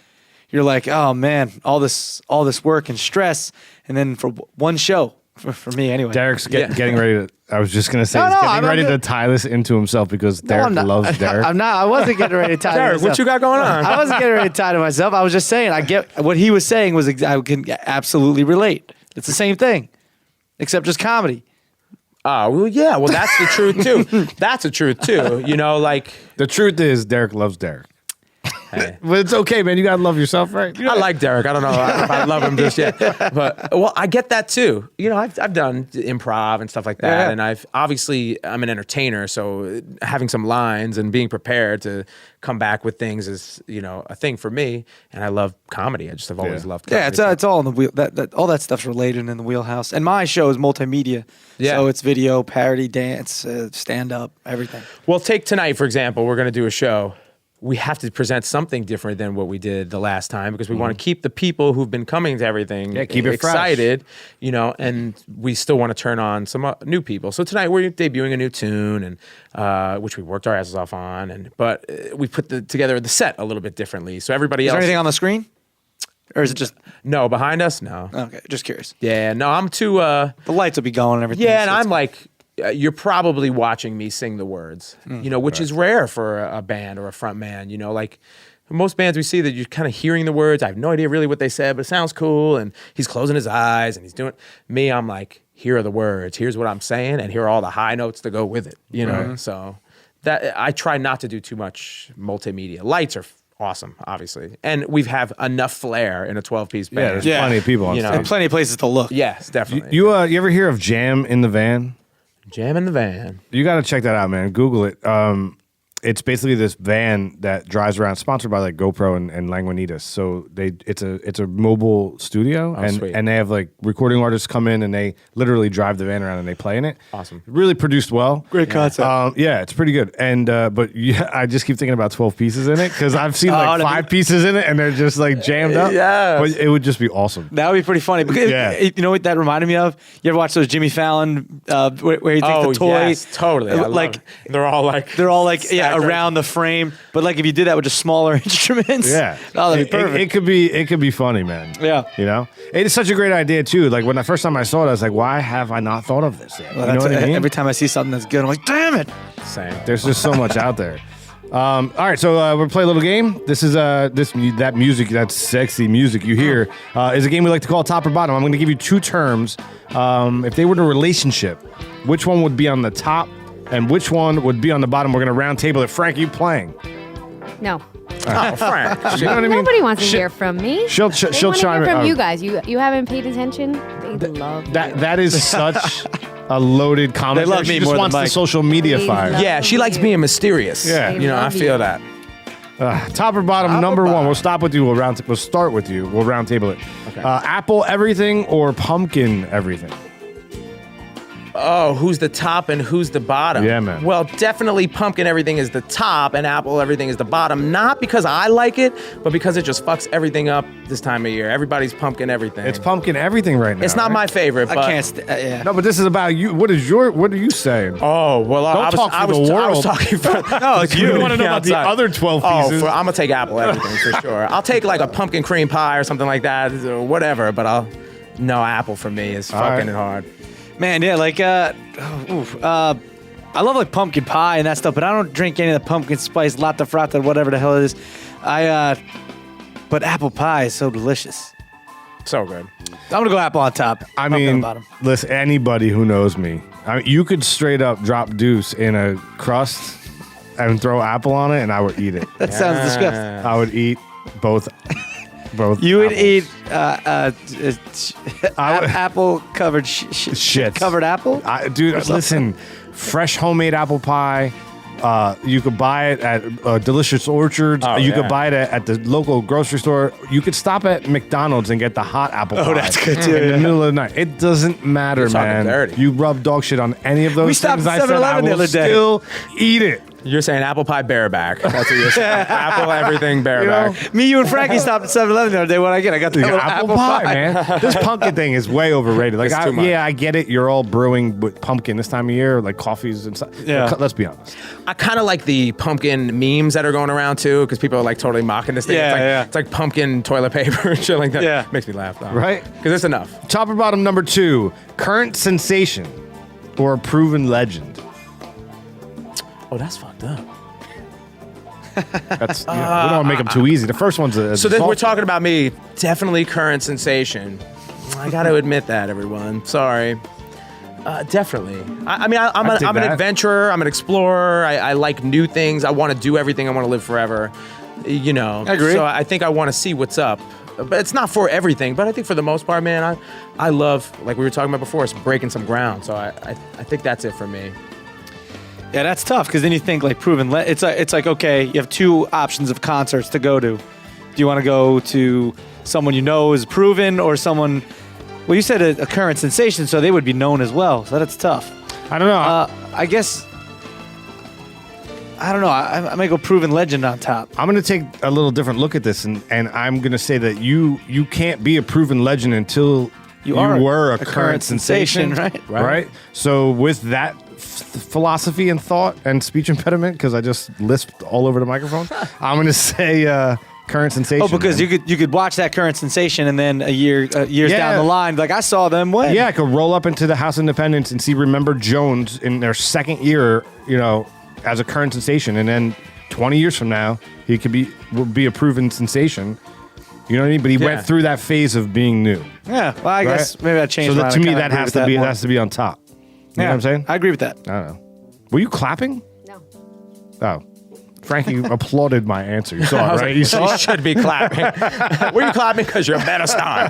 you're like, oh man, all this work and stress. And then for one show, for me anyway. Derek's getting ready to, I was just going to say, he's getting ready to tie this into himself because Derek loves Derek. I wasn't getting ready to tie Derek, to myself. what you got going on? I wasn't getting ready to tie to myself. I was just saying, I get what he was saying I can absolutely relate. It's the same thing, except just comedy. Oh, well, yeah. Well, that's the truth, too. That's the truth, too. Like... The truth is Derek loves Derek. Hey. But it's okay, man. You got to love yourself, right? I like Derek. I don't know if I love him just yet. But, I get that, too. I've done improv and stuff like that. Yeah. And I'm an entertainer. So having some lines and being prepared to come back with things is, a thing for me. And I love comedy. I just have always loved comedy. Yeah, it's all in the wheel. All that stuff's related in the wheelhouse. And my show is multimedia. Yeah. So it's video, parody, dance, stand-up, everything. Well, take tonight, for example. We're going to do a show. We have to present something different than what we did the last time because we want to keep the people who've been coming to everything keep it excited, and we still want to turn on some new people. So tonight we're debuting a new tune, and which we worked our asses off on, but we put together the set a little bit differently. So everybody else. Is there anything on the screen? Or is it just... No, behind us? No. Okay, just curious. Yeah, no, I'm too... the lights will be going and everything. Yeah, and I'm like... You're probably watching me sing the words, which is rare for a band or a front man. Like most bands we see that you're kind of hearing the words. I have no idea really what they said, but it sounds cool. And he's closing his eyes and he's doing. Me, I'm like, here are the words. Here's what I'm saying, and here are all the high notes to go with it. So that I try not to do too much multimedia. Lights are awesome, obviously, and we have enough flair in a 12-piece band. Yeah, there's plenty of people on stage. And plenty of places to look. Yes, definitely. You ever hear of Jam in the Van? Jam in the Van. You got to check that out, man. Google it. It's basically this van that drives around, sponsored by like GoPro and Lagunitas. So it's a mobile studio, and they have like recording artists come in and they literally drive the van around and they play in it. Awesome, really produced well. Great concept. Yeah, it's pretty good. And but I just keep thinking about 12 pieces in it because I've seen like 5 pieces in it and they're just like jammed up. Yeah, but it would just be awesome. That would be pretty funny. Because you know what that reminded me of? You ever watch those Jimmy Fallon where he takes the toy? Yes, totally. They're all like around the frame, but like if you did that with just smaller instruments, that'd be perfect. It could be funny, man. Yeah, it's such a great idea too. Like when the first time I saw it, I was like, why have I not thought of this yet? Well, you know what I mean? Every time I see something that's good, I'm like, damn it. Same. There's just so much out there. All right, so we'll play a little game. This is that music, that sexy music you hear, is a game we like to call Top or Bottom. I'm going to give you 2 terms. If they were in a relationship, which one would be on the top and which one would be on the bottom? We're going to round table it. Frank, you playing? No. Oh, Frank. You know what I mean? Nobody wants to hear from me. She'll they chime hear in. from you guys. You haven't paid attention. They love that. you. That is such a loaded comment. They love she me just more than wants the Mike. social media They fire. love Yeah, she likes being mysterious. Yeah. I feel that. Top or bottom, number 1. We'll stop with you. We'll start with you. We'll round table it. Okay. Apple everything or pumpkin everything? Oh, who's the top and who's the bottom? Yeah, man. Well, definitely pumpkin everything is the top and apple everything is the bottom. Not because I like it, but because it just fucks everything up this time of year. Everybody's pumpkin everything. It's pumpkin everything right now. It's not my favorite, but... I can't. No, but this is about you. What are you saying? Oh, well, Don't talk for the world. I was talking for... No, it's you. You want to know about the outside. other 12 pieces? I'm going to take apple everything for sure. I'll take like a pumpkin cream pie or something like that or whatever, but no, apple for me is fucking hard. Man, yeah, like I love like pumpkin pie and that stuff, but I don't drink any of the pumpkin spice latte frata, whatever the hell it is. But apple pie is so delicious. So good. I'm gonna go apple on top. I pumpkin on mean, bottom. listen, anybody who knows me, you could straight up drop deuce in a crust and throw apple on it, and I would eat it. That sounds disgusting. I would eat both. You would apples. eat apple covered shit. Shit. Covered apple? Dude, listen, fresh homemade apple pie, You could buy it at Delicious Orchards. Oh, You yeah. could buy it at the local grocery store. You could stop at McDonald's and get the hot apple pie. Oh, that's good, too, In the yeah. middle of the night. It doesn't matter, You're talking man. dirty. You rub dog shit on any of those We stopped things at I said, I 7-Eleven the will other day. still eat it. You're saying apple pie bareback. That's what you're saying. Apple everything bareback. Me, you, and Frankie stopped at 7-Eleven the other day. What I get? I got the Dude, little apple pie, man. This pumpkin thing is way overrated. Like, It's too much. I get it. You're all brewing with pumpkin this time of year, like coffees and stuff. Yeah. But let's be honest. I kind of like the pumpkin memes that are going around too, because people are like totally mocking this thing. Yeah, it's like, yeah. It's like pumpkin toilet paper and shit like that. Yeah. Makes me laugh though. Right? Because it's enough. Top or bottom number 2, current sensation or proven legend. Oh, that's fucked up. That's we don't want to make them too easy. The first one's a So then we're soft- talking about me. Definitely current sensation. I got to admit that, everyone. Sorry. Definitely. I'm dig an that. adventurer. I'm an explorer. I like new things. I want to do everything. I want to live forever. You know. I agree. So I think I want to see what's up. But it's not for everything. But I think for the most part, man, I love, like we were talking about before, it's breaking some ground. So I think that's it for me. Yeah, that's tough because then you think like proven. It's like okay, you have two options of concerts to go to. Do you want to go to someone you know is proven or someone? Well, you said a current sensation, so they would be known as well. So that's tough. I don't know. I guess. I don't know. I might go proven legend on top. I'm going to take a little different look at this, and I'm going to say that you can't be a proven legend until you were a current sensation, right? So with that philosophy and thought and speech impediment, because I just lisped all over the microphone, I'm going to say current sensation. Oh, because man. you could watch that current sensation and then years down the line, like I saw them win. Yeah, I could roll up into the House of Independence and see Remember Jones in their second year, as a current sensation, and then 20 years from now, he will be a proven sensation. You know what I mean? But he went through that phase of being new. Yeah. Well, I guess maybe I changed. So mine. to I me, kinda that agree has with to be more. has to be on top. You know what I'm saying? I agree with that. I don't know. Were you clapping? No. Oh. Frankie applauded my answer. You saw I it, was right? like, You saw you it? should be clapping. Were you clapping because you're a better star?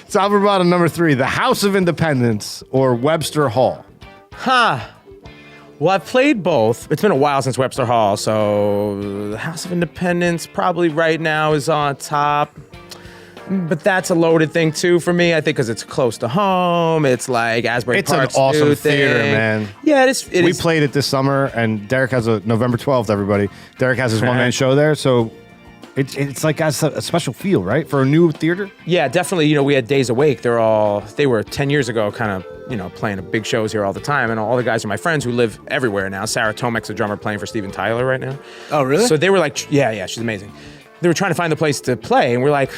Top or bottom number 3, the House of Independence or Webster Hall? Well, I've played both. It's been a while since Webster Hall, so the House of Independence probably right now is on top. But that's a loaded thing too for me. I think because it's close to home. It's like Asbury It's an Park's awesome new theater, thing. man. Yeah, it is. We played it this summer, and Derek has a November 12th, everybody. Derek has his one-man show there, so it's like has a special feel, right? For a new theater? Yeah, definitely. We had Days Awake. They were 10 years ago, kind of, playing big shows here all the time. And all the guys are my friends who live everywhere now. Sarah Tomek's a drummer playing for Steven Tyler right now. Oh, really? So they were like, yeah, she's amazing. They were trying to find the place to play, and we're like,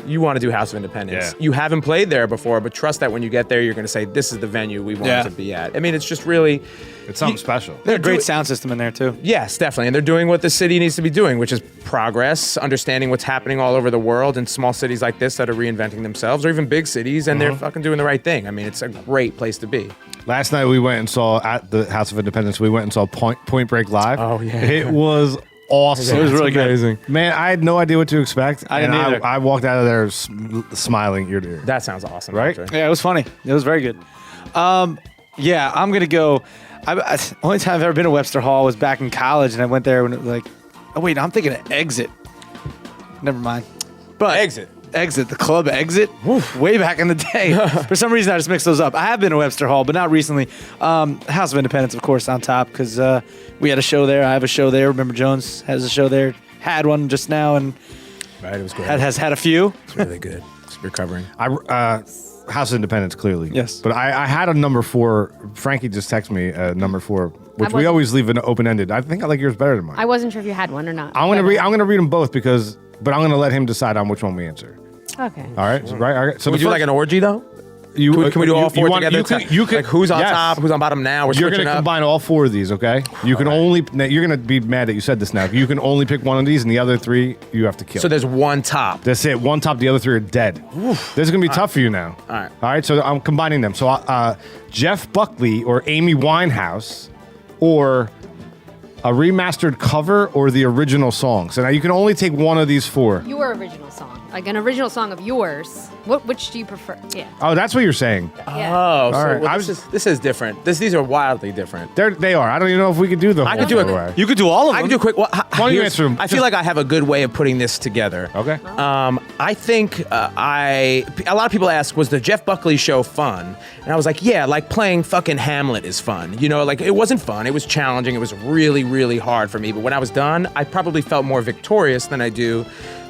you want to do House of Independence. Yeah. You haven't played there before, but trust that when you get there, you're going to say, this is the venue we want to be at. I mean, it's just really... It's something special. There's a great sound system in there too. Yes, definitely. And they're doing what the city needs to be doing, which is progress, understanding what's happening all over the world in small cities like this that are reinventing themselves, or even big cities, and they're fucking doing the right thing. I mean, it's a great place to be. Last night we went and saw, at the House of Independence, we went and saw Point Break Live. Oh, yeah. It was awesome. It was really good. amazing. Man, I had no idea what to expect. I didn't either. I walked out of there smiling ear to ear. That sounds awesome. Right? Actually. Yeah, it was funny. It was very good. Yeah, I'm gonna go. Only time I've ever been to Webster Hall was back in college, and I went there when it was like, oh wait, I'm thinking of Exit. Never mind. But Exit, the club Exit, way back in the day. For some reason, I just mixed those up. I have been to Webster Hall, but not recently. House of Independence, of course, on top because we had a show there. I have a show there. Remember Jones has a show there. Had one just now, and Right, it was great. has had a few. It's really good. It's recovering. House of Independence, clearly. Yes. But I had a number 4. Frankie just texted me number 4, which we wasn't- always leave an open-ended. I think I like yours better than mine. I wasn't sure if you had one or not. I'm gonna but- read. I'm gonna read them both but I'm gonna let him decide on which one we answer. Okay. All right, right. All right. So Can we do like an orgy though? You, Can we do all four together? You can. Like who's on yes. top, who's on bottom now? We're You're switching gonna up. combine all 4 of these, okay? You can only. You're gonna be mad that you said this now. You can only pick one of these, and the other 3 you have to kill. So there's one top. That's it. One top, the other 3 are dead. This is gonna be tough for you now. All right. All right. So I'm combining them. So Jeff Buckley or Amy Winehouse, or A remastered cover or the original song? So now you can only take one of these four. Your original song, like an original song of yours. Which do you prefer? Yeah. Oh, that's what you're saying. Yeah. Oh, so right. well, this is different. These are wildly different. They are. I don't even know if we could do the I whole could do thing it. away. You could do all of them. I can do a quick. Well, Why don't you here's- answer 'em? I feel like I have a good way of putting this together. Okay. I think a lot of people ask, was the Jeff Buckley show fun? And I was like, yeah, like playing fucking Hamlet is fun. You know, like it wasn't fun. It was challenging. It was really, really hard for me. But when I was done, I probably felt more victorious than I do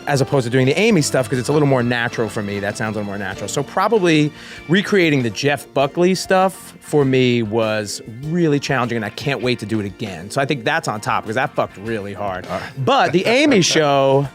as opposed to doing the Amy stuff because it's a little more natural for me. That sounds a little more natural. So probably recreating the Jeff Buckley stuff for me was really challenging, and I can't wait to do it again. So I think that's on top because that fucked really hard. But the Amy show,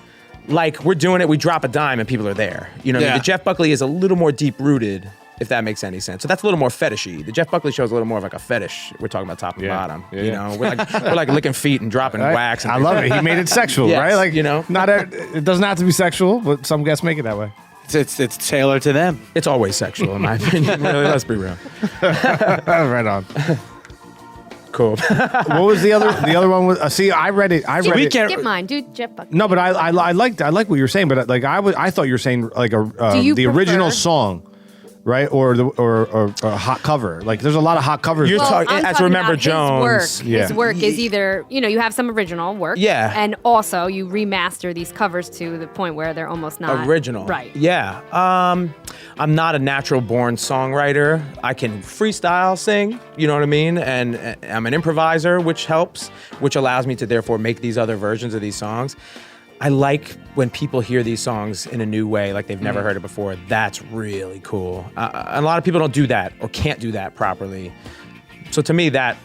like we're doing it, we drop a dime and people are there. You know what I mean? Yeah. The Jeff Buckley is a little more deep-rooted, if that makes any sense. So that's a little more fetishy. The Jeff Buckley show is a little more of like a fetish. We're talking about top and Yeah. bottom. Yeah, you yeah. know, we're like licking feet and dropping wax. And I love it. He made it sexual, Yes, right? Like you know. it doesn't have to be sexual, but some guests make it that way. It's tailored to them. It's always sexual, in my opinion. Really, let's be real. Right on. Cool. What was the other? The other one was. See, I read it. I read we it. can't- Skip mine, dude. Jeff Buckley. No, but I like what you were saying. But like I thought you were saying like you the original prefer- song, right? Or a hot cover. Like there's a lot of hot covers. You're now. talking- I'm as talking Remember about Jones. His work. Yeah. His work is either, you have some original work. Yeah. And also you remaster these covers to the point where they're almost not Original. Right. Yeah. I'm not a natural born songwriter. I can freestyle sing, you know what I mean? And I'm an improviser, which helps, which allows me to therefore make these other versions of these songs. I like when people hear these songs in a new way, like they've never heard it before. That's really cool. And a lot of people don't do that or can't do that properly. So to me, that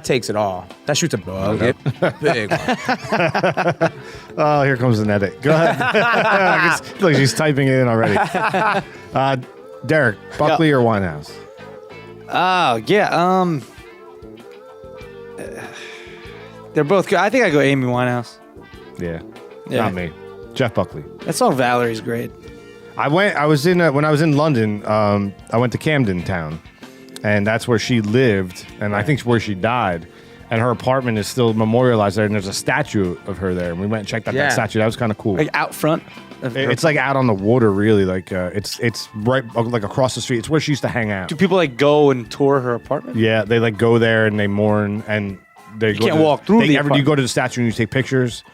takes it all. That shoots a bug. Big one. Oh, here comes an edit. Go ahead. I feel like she's typing it in already. Derek, Buckley or Winehouse? Oh yeah. They're both good. I think I go Amy Winehouse. Yeah. Yeah. Not me. Jeff Buckley. That song Valerie's great. when I was in London, I went to Camden Town, and that's where she lived, and I think it's where she died. And her apartment is still memorialized there, and there's a statue of her there. And we went and checked out Yeah. that statue. That was kind of cool. Like out front. of her- It's like out on the water, really. Like it's right like across the street. It's where she used to hang out. Do people like go and tour her apartment? Yeah, they like go there and they mourn, and they can't walk through the You apartment. go to the statue and you take pictures.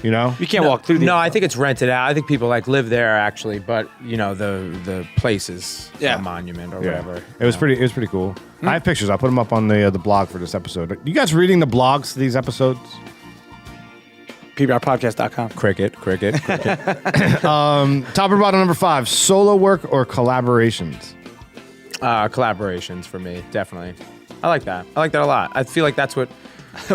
You know. You can't walk through the. No, I think it's rented out. I think people like live there actually, but the place is a monument or whatever. It was pretty cool. I have pictures. I'll put them up on the blog for this episode. You guys reading the blogs to these episodes? PBRpodcast.com. Cricket. Top or bottom number 5, solo work or collaborations? Collaborations for me, definitely. I like that. I like that a lot. I feel like that's what.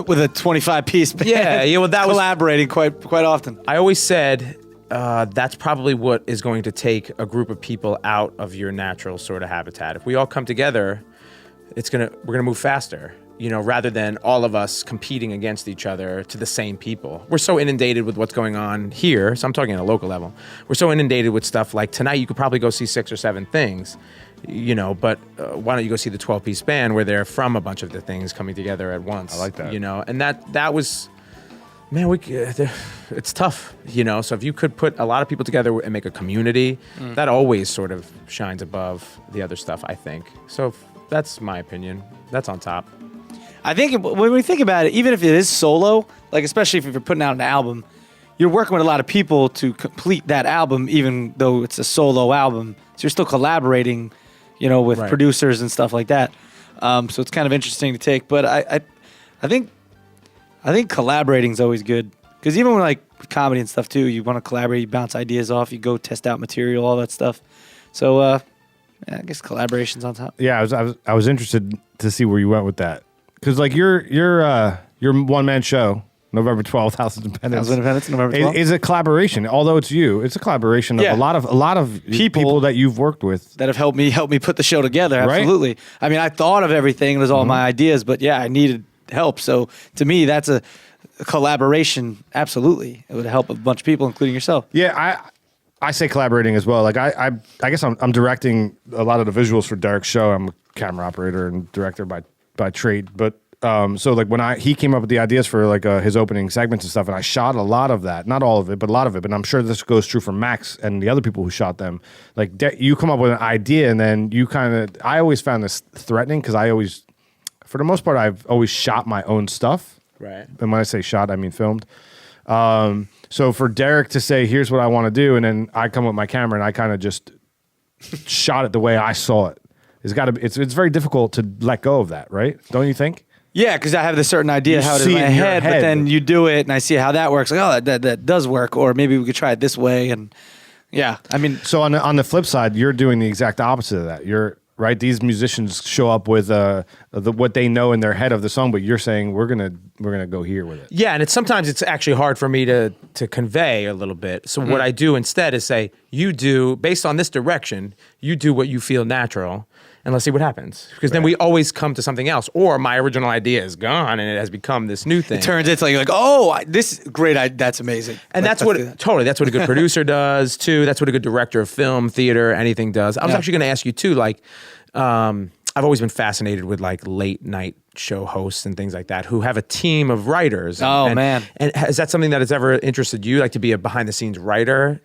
With a 25-piece band. Yeah. Well, that was. collaborating quite often. I always said that's probably what is going to take a group of people out of your natural sort of habitat. If we all come together, we're gonna move faster. Rather than all of us competing against each other to the same people. We're so inundated with what's going on here. So I'm talking at a local level. We're so inundated with stuff like tonight. You could probably go see 6 or 7 things. But why don't you go see the 12-piece band where they're from a bunch of the things coming together at once? I like that. And that was, man, it's tough, So if you could put a lot of people together and make a community, that always sort of shines above the other stuff, I think. So that's my opinion. That's on top. I think when we think about it, even if it is solo, like especially if you're putting out an album, you're working with a lot of people to complete that album, even though it's a solo album. So you're still collaborating, with Right. producers and stuff like that. So it's kind of interesting to take. But I think collaborating is always good because even when like comedy and stuff too, you want to collaborate, you bounce ideas off, you go test out material, all that stuff. So I guess collaboration's on top. Yeah, I was interested to see where you went with that because like your one-man show, November 12th, House of Independence. November 12th. Is a collaboration. Although it's you, it's a collaboration of Yeah. a lot of people that you've worked with. That have helped me put the show together. Right? Absolutely. I mean, I thought of everything. It was all my ideas, but yeah, I needed help. So to me, that's a collaboration. Absolutely. It would help a bunch of people, including yourself. Yeah, I say collaborating as well. Like I guess I'm directing a lot of the visuals for Derek's show. I'm a camera operator and director by trade, but So like when he came up with the ideas for like his opening segments and stuff, and I shot a lot of that, not all of it, but a lot of it. But I'm sure this goes true for Max and the other people who shot them. Like you come up with an idea, and then you I always found this threatening because for the most part, I've always shot my own stuff. Right. And when I say shot, I mean filmed. So for Derek to say, here's what I want to do, and then I come with my camera and I kind of just shot it the way I saw it. It's very difficult to let go of that, right? Don't you think? Yeah, because I have this certain idea how it is in my head, but then you do it and I see how that works. Like, oh, that does work, or maybe we could try it this way. And yeah, I mean, so on the flip side, you're doing the exact opposite of that. You're right. These musicians show up with what they know in their head of the song, but you're saying we're gonna go here with it. Yeah, and sometimes it's actually hard for me to convey a little bit. So what I do instead is say, you do based on this direction, you do what you feel natural. And let's see what happens. Because then we always come to something else. Or my original idea is gone and it has become this new thing. It turns into like, oh, this is great. That's amazing. And that's what a good producer does too. That's what a good director of film, theater, anything does. I was actually going to ask you too, like, I've always been fascinated with like late night show hosts and things like that who have a team of writers. Man. And is that something that has ever interested you, like to be a behind the scenes writer?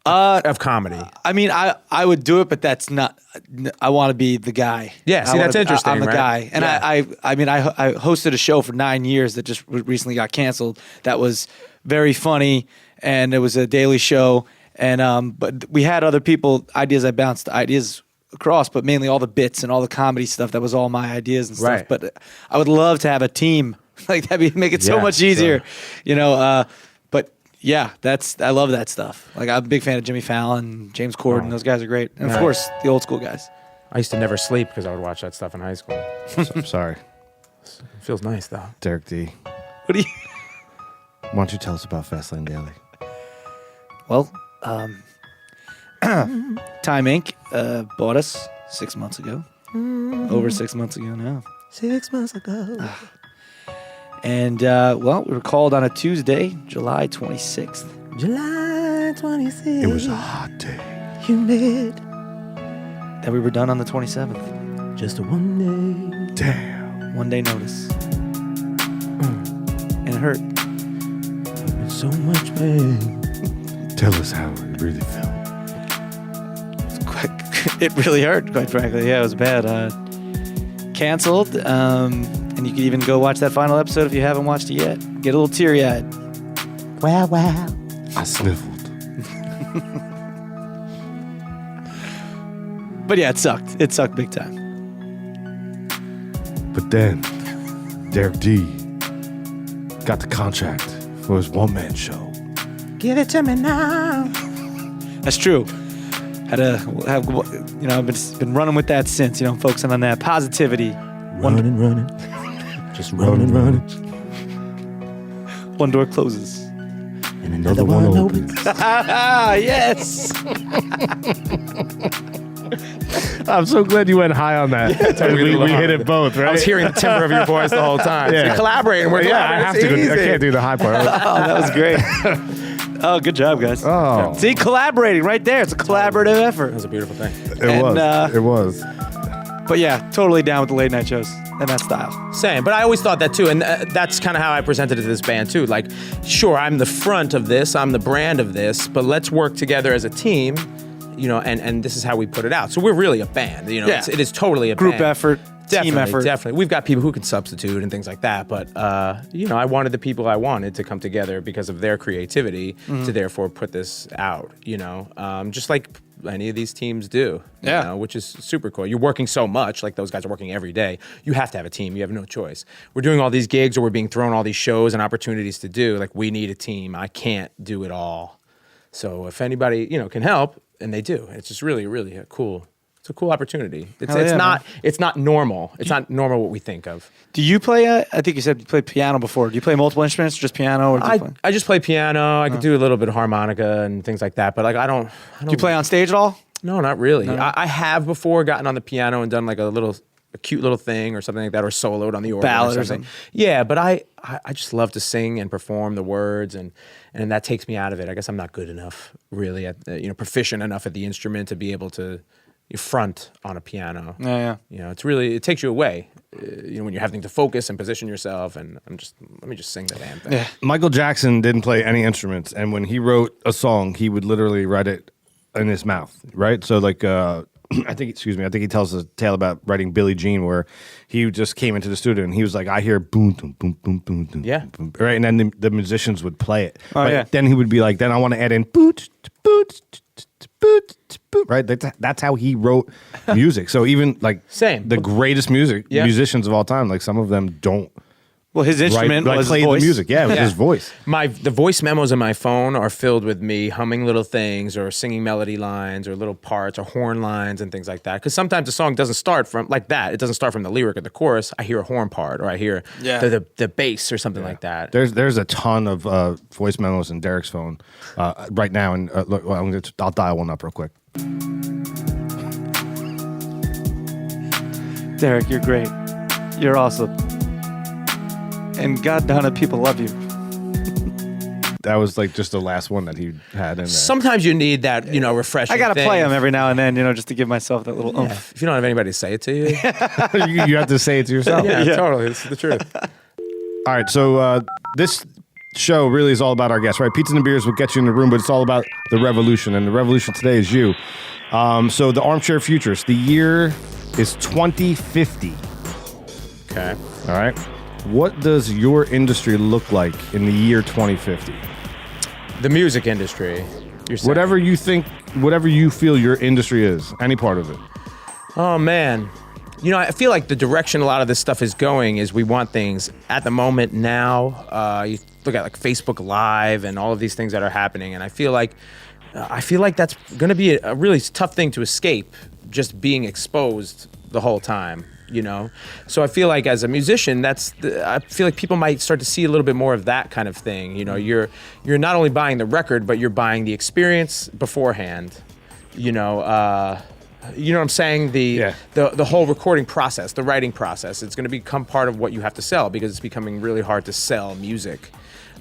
Of comedy. I mean, I would do it, but that's not. I want to be the guy. Yeah, see, that's interesting. I'm the right? guy, and yeah. I hosted a show for 9 years that just recently got canceled. That was very funny, and it was a daily show. And but we had other people ideas. I bounced ideas across, but mainly all the bits and all the comedy stuff. That was all my ideas and stuff. Right. But I would love to have a team like that. Make it so much easier, you know. Yeah, I love that stuff. Like I'm a big fan of Jimmy Fallon, James Corden. Those guys are great, and of course the old school guys. I used to never sleep because I would watch that stuff in high school. I'm sorry, It feels nice though. Derek D. What do you? Why don't you tell us about Fastlane Daily? Well, Time Inc. Bought us 6 months ago. Over 6 months ago now. 6 months ago. And, well, we were called on a Tuesday, July 26th. July 26th. It was a hot day. Humid. That we were done on the 27th. Just a one day. Damn. 1 day notice. And it hurt. In so much pain. Tell us how it really felt. It really hurt, quite frankly. Yeah, it was bad. Canceled. And you can even go watch that final episode if you haven't watched it yet. Get a little teary-eyed. Wow. I sniffled. But yeah, it sucked. It sucked big time. But then, Derek D. got the contract for his one-man show. Give it to me now. That's true. I've been running with that since, focusing on that positivity. Running. Just running. One door closes. And another one opens. Yes. I'm so glad you went high on that. We hit it both, right? I was hearing the timbre of your voice the whole time. Yeah. You're collaborating. We're I have to. I can't do the high part. Oh, that was great. Oh, good job, guys. Oh. See, collaborating right there. It's a collaborative effort. That was a beautiful thing. It was. But yeah, totally down with the late night shows and that style. Same, but I always thought that too, and that's kind of how I presented it to this band too. Like, sure, I'm the front of this, I'm the brand of this, but let's work together as a team, and this is how we put it out. So we're really a band, it is totally a group band. effort, team effort. Definitely. We've got people who can substitute and things like that, but, I wanted the people I wanted to come together because of their creativity to therefore put this out, just like any of these teams do, which is super cool. You're working so much, like those guys are working every day. You have to have a team. You have no choice. We're doing all these gigs or we're being thrown all these shows and opportunities to do. Like, we need a team. I can't do it all. So if anybody, can help, and they do, it's just really, really cool. It's a cool opportunity. It's not normal. It's not normal what we think of. Do you play? I think you said you played piano before. Do you play multiple instruments, or just piano? Or I just play piano. I could do a little bit of harmonica and things like that. But like I don't. Do you play on stage at all? No, not really. No. I have before gotten on the piano and done like a cute little thing or something like that, or soloed on the organ ballad or something. Yeah, but I just love to sing and perform the words, and that takes me out of it. I guess I'm not good enough, really, at proficient enough at the instrument to be able to you front on a piano. Yeah. You know, it takes you away. You know, when you're having to focus and position yourself, and let me just sing the damn thing. Yeah. Michael Jackson didn't play any instruments, and when he wrote a song, he would literally write it in his mouth, right? So like, I think he tells a tale about writing Billie Jean, where he just came into the studio and he was like, I hear boom, boom, boom, boom, boom, boom, Yeah. boom, right? And then the musicians would play it. Oh, But yeah. Then he would be like, then I want to add in boot, boot, boot, boot, right? That's how he wrote music. So even like Same. the greatest Yeah. musicians of all time, like some of them don't Well, his instrument like was play voice. the music. Yeah, it was Yeah. his voice. The voice memos in my phone are filled with me humming little things or singing melody lines or little parts or horn lines and things like that. Because sometimes the song doesn't start from like that. It doesn't start from the lyric or the chorus. I hear a horn part or I hear the bass or something like that. There's a ton of voice memos in Derek's phone right now, and look, I'll dial one up real quick. Derek, you're great. You're awesome. And God darn it, people love you. That was like just the last one that he had in there. Sometimes you need that, refreshing I gotta thing. play them every now and then, just to give myself that little Yeah, oomph. if you don't have anybody to say it to you. you have to say it to yourself. Yeah, totally. It's the truth. All right, so this show really is all about our guests, right? Pizzas and beers will get you in the room, but it's all about the revolution, and the revolution today is you. So the Armchair Futurist, the year is 2050. Okay. All right. What does your industry look like in the year 2050? The music industry. You're saying. Whatever you think, whatever you feel your industry is, any part of it. Oh, man. I feel like the direction a lot of this stuff is going is we want things at the moment now. You look at like Facebook Live and all of these things that are happening, and I feel like that's going to be a really tough thing to escape, just being exposed the whole time. So I feel like as a musician, I feel like people might start to see a little bit more of that kind of thing. You're not only buying the record, but you're buying the experience beforehand. You know what I'm saying? The whole recording process, the writing process, it's going to become part of what you have to sell because it's becoming really hard to sell music.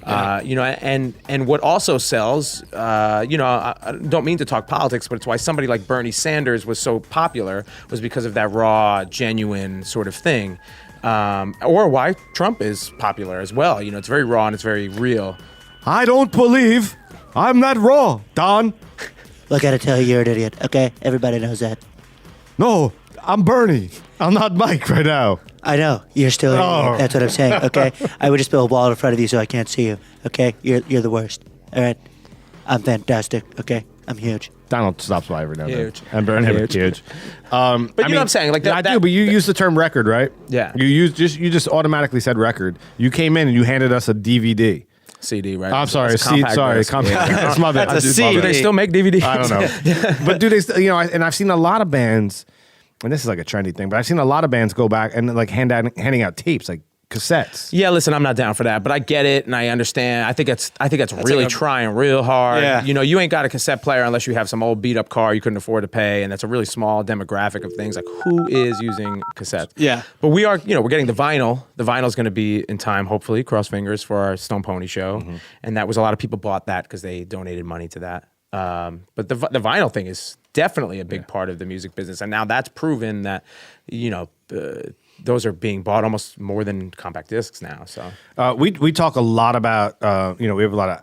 And what also sells, I don't mean to talk politics, but it's why somebody like Bernie Sanders was so popular was because of that raw, genuine sort of thing. Or why Trump is popular as well. It's very raw and it's very real. I don't believe I'm that raw, Don. Look, I gotta tell you, you're an idiot. Okay, everybody knows that. No, I'm Bernie. I'm not Mike right now. I know you're still an idiot. That's what I'm saying. Okay, I would just build a wall in front of you so I can't see you. Okay, you're the worst. All right, I'm fantastic. Okay, I'm huge. Donald stops by every now and then. Huge. And Bernie huge. But you know what I'm saying? Like I do, but you used the term record, right? Yeah. You just automatically said record. You came in and you handed us a DVD. CD, right? I'm sorry, It's a compact disc. compact. That's my bad. That's a It's my CD. Do bad. they still make DVDs? I don't know. But do they still, and I've seen a lot of bands, and this is like a trendy thing, but I've seen a lot of bands go back and like handing out tapes, like cassettes. Yeah, listen, I'm not down for that, but I get it and I understand. I think that's really like a- trying real hard. Yeah. You ain't got a cassette player unless you have some old beat up car you couldn't afford to pay, and that's a really small demographic of things. Like who is using cassettes? Yeah. But we are, we're getting the vinyl. The vinyl's going to be in time, hopefully. Cross fingers for our Stone Pony show, and that was a lot of people bought that because they donated money to that. But the vinyl thing is definitely a big part of the music business, and now that's proven that those are being bought almost more than compact discs now. So We talk a lot about we have a lot of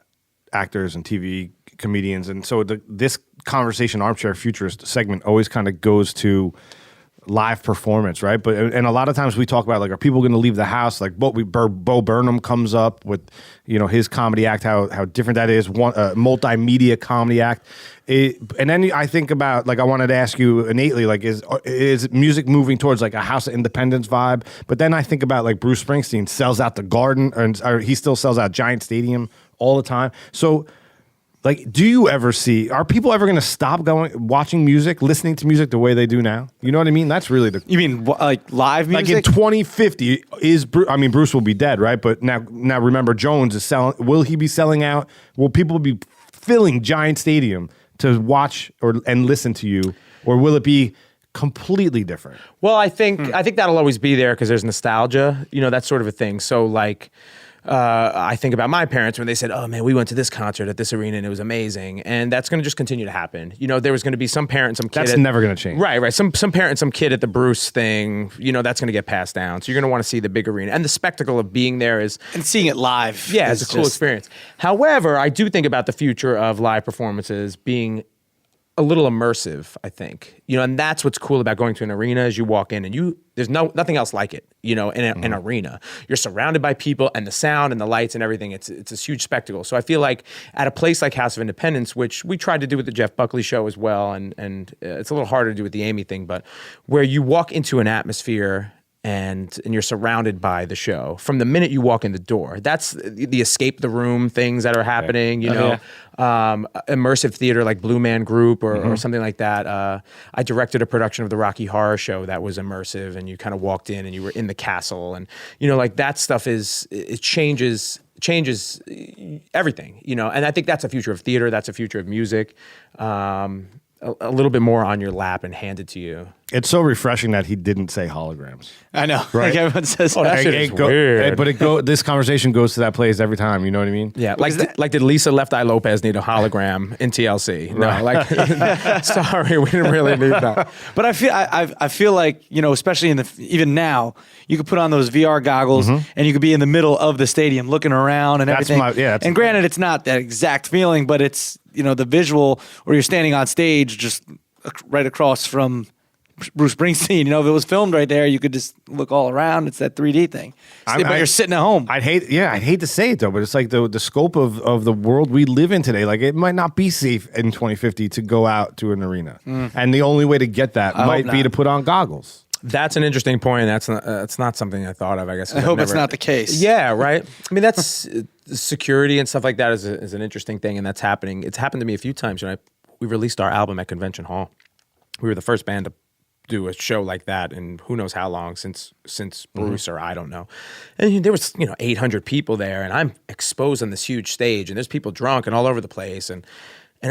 actors and TV comedians, and so this conversation, Armchair Futurist segment, always kind of goes to live performance, right? And a lot of times we talk about like, are people going to leave the house? Like Bo Burnham comes up with his comedy act, how different that is, one multimedia comedy act. And then I think about, like, I wanted to ask you innately, like, is music moving towards like a House of Independence vibe? But then I think about like Bruce Springsteen sells out the Garden, or he still sells out Giant Stadium all the time. So, like, do you ever are people ever going to stop watching music, listening to music the way they do now? You know what I mean? That's really the. You mean like live music? Like in 2050, Bruce will be dead, right? But now remember, Jones is selling. Will he be selling out? Will people be filling Giant Stadium to watch and listen to you, or will it be completely different? Well, I think that'll always be there because there's nostalgia, that sort of a thing. So like, I think about my parents when they said, "Oh man, we went to this concert at this arena and it was amazing," and that's going to just continue to happen. There was going to be some parent, some kid. That's never going to change. Right. Some parent, some kid at the Bruce thing. That's going to get passed down. So you're going to want to see the big arena, and the spectacle of being there is and seeing it live. Yeah, it's a cool experience. However, I do think about the future of live performances being a little immersive, I think. And that's what's cool about going to an arena is you walk in and there's nothing else like it, in an arena. You're surrounded by people and the sound and the lights and everything. It's a huge spectacle. So I feel like at a place like House of Independence, which we tried to do with the Jeff Buckley show as well, and it's a little harder to do with the Amy thing, but where you walk into an atmosphere and you're surrounded by the show from the minute you walk in the door. That's the escape the room things that are happening, immersive theater like Blue Man Group or something like that. I directed a production of the Rocky Horror Show that was immersive, and you kind of walked in and you were in the castle, and like that stuff it changes everything, and I think that's a future of theater. That's a future of music. A little bit more on your lap and handed to you. It's so refreshing that he didn't say holograms. I know. Right? Like everyone says. Oh, that shit is weird. But this conversation goes to that place every time. You know what I mean? Yeah. Like did Lisa Left Eye Lopez need a hologram in TLC? No. Like, sorry, we didn't really need that. But I feel like, especially even now, you could put on those VR goggles and you could be in the middle of the stadium looking around and everything. And granted, it's not that exact feeling, but it's, the visual where you're standing on stage just right across from Bruce Springsteen. If it was filmed right there, you could just look all around. It's that 3D thing. But you're sitting at home. I'd hate to say it though, but it's like the scope of the world we live in today. Like it might not be safe in 2050 to go out to an arena, and the only way to get that might be to put on goggles. That's an interesting point. That's not something I thought of, I guess. I hope it's not the case. Yeah, right. I mean, that's security and stuff like that is an interesting thing, and that's happening. It's happened to me a few times. We released our album at Convention Hall. We were the first band to do a show like that in who knows how long since Bruce or I don't know. And there was 800 people there, and I'm exposed on this huge stage, and there's people drunk and all over the place, and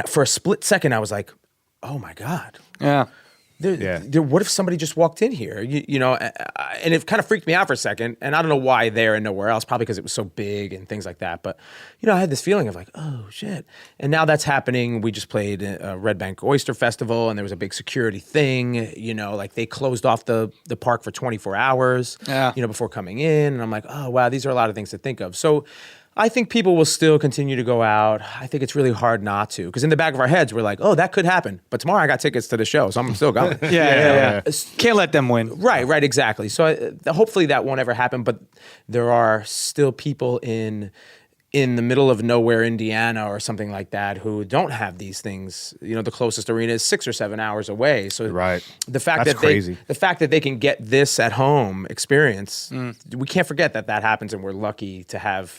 for a split second I was like, oh my God. Yeah. What if somebody just walked in here? And it kind of freaked me out for a second. And I don't know why there and nowhere else, probably because it was so big and things like that. But, I had this feeling of like, oh, shit. And now that's happening. We just played a Red Bank Oyster Festival, and there was a big security thing. Like they closed off the park for 24 hours, before coming in. And I'm like, oh, wow, these are a lot of things to think of. So I think people will still continue to go out. I think it's really hard not to, because in the back of our heads, we're like, oh, that could happen. But tomorrow I got tickets to the show, so I'm still going. Yeah. Can't let them win. Right, exactly. So hopefully that won't ever happen, but there are still people in the middle of nowhere, Indiana or something like that, who don't have these things. The closest arena is 6 or 7 hours away. So the fact that they can get this at home experience, we can't forget that happens, and we're lucky to have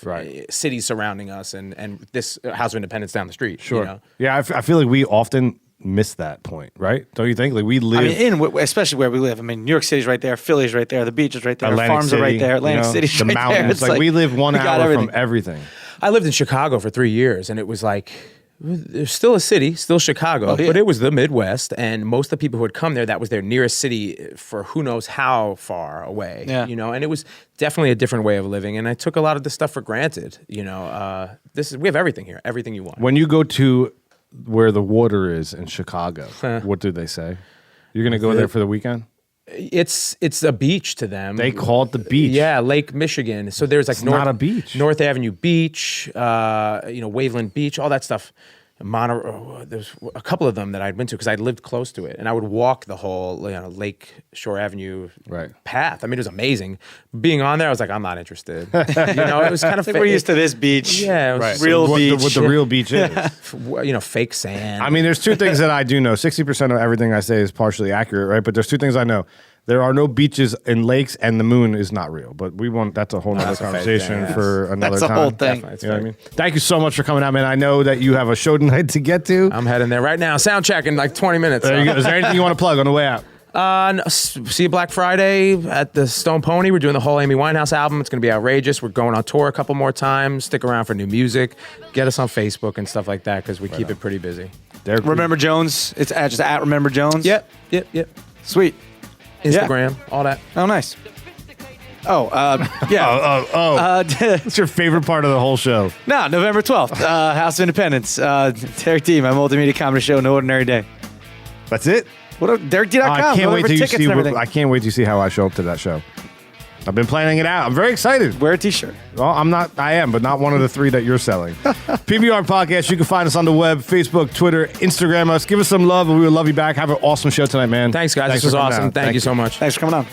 cities surrounding us and this House of Independence down the street. Sure. Yeah, I feel like we often miss that point, right? Don't you think? Like we live, especially where we live. I mean, New York City's right there, Philly's right there, the beach is right there, Atlantic the farms City, are right there, Atlantic City's the right mountains. there. Like we live 1 hour from everything. I lived in Chicago for 3 years, and it was like, there's still a city, still Chicago, but it was the Midwest, and most of the people who had come there, that was their nearest city for who knows how far away, and it was definitely a different way of living, and I took a lot of this stuff for granted, we have everything here, everything you want. When you go to where the water is in Chicago, what do they say? You're going to go there for the weekend? It's a beach to them. They call it the beach. Yeah, Lake Michigan. So there's like not a beach. North Avenue Beach, Waveland Beach, all that stuff. There's a couple of them that I'd been to because I lived close to it, and I would walk the whole Lake Shore Avenue path. I mean, it was amazing. Being on there, I was like, I'm not interested. It was kind of. We're used to this beach. Yeah, it was real beach. What the real beach is. Fake sand. I mean, there's two things that I do know. 60% of everything I say is partially accurate, right? But there's two things I know. There are no beaches and lakes, and the moon is not real. But that's a whole nother conversation for another time. That's a whole thing. You know what I mean? Thank you so much for coming out, man. I know that you have a show tonight to get to. I'm heading there right now. Sound check in like 20 minutes. There you go. Is there anything you want to plug on the way out? No, see you Black Friday at the Stone Pony. We're doing the whole Amy Winehouse album. It's going to be outrageous. We're going on tour a couple more times. Stick around for new music. Get us on Facebook and stuff like that because we keep it pretty busy. Remember Jones? It's just at Remember Jones? Yep. Sweet. Instagram, all that. Oh, nice. Yeah. What's your favorite part of the whole show? No, November 12th, House of Independence. Derek D, my multimedia comedy show, No Ordinary Day. That's it? DerekD.com. I can't wait for to tickets see. and everything. I can't wait to see how I show up to that show. I've been planning it out. I'm very excited. Wear a t-shirt. Well, I'm not. I am, but not one of the 3 that you're selling. PBR Podcast. You can find us on the web, Facebook, Twitter, Instagram us. Give us some love, and we will love you back. Have an awesome show tonight, man. Thanks, guys. This for was coming awesome. out. Thank you so much. Thanks for coming on.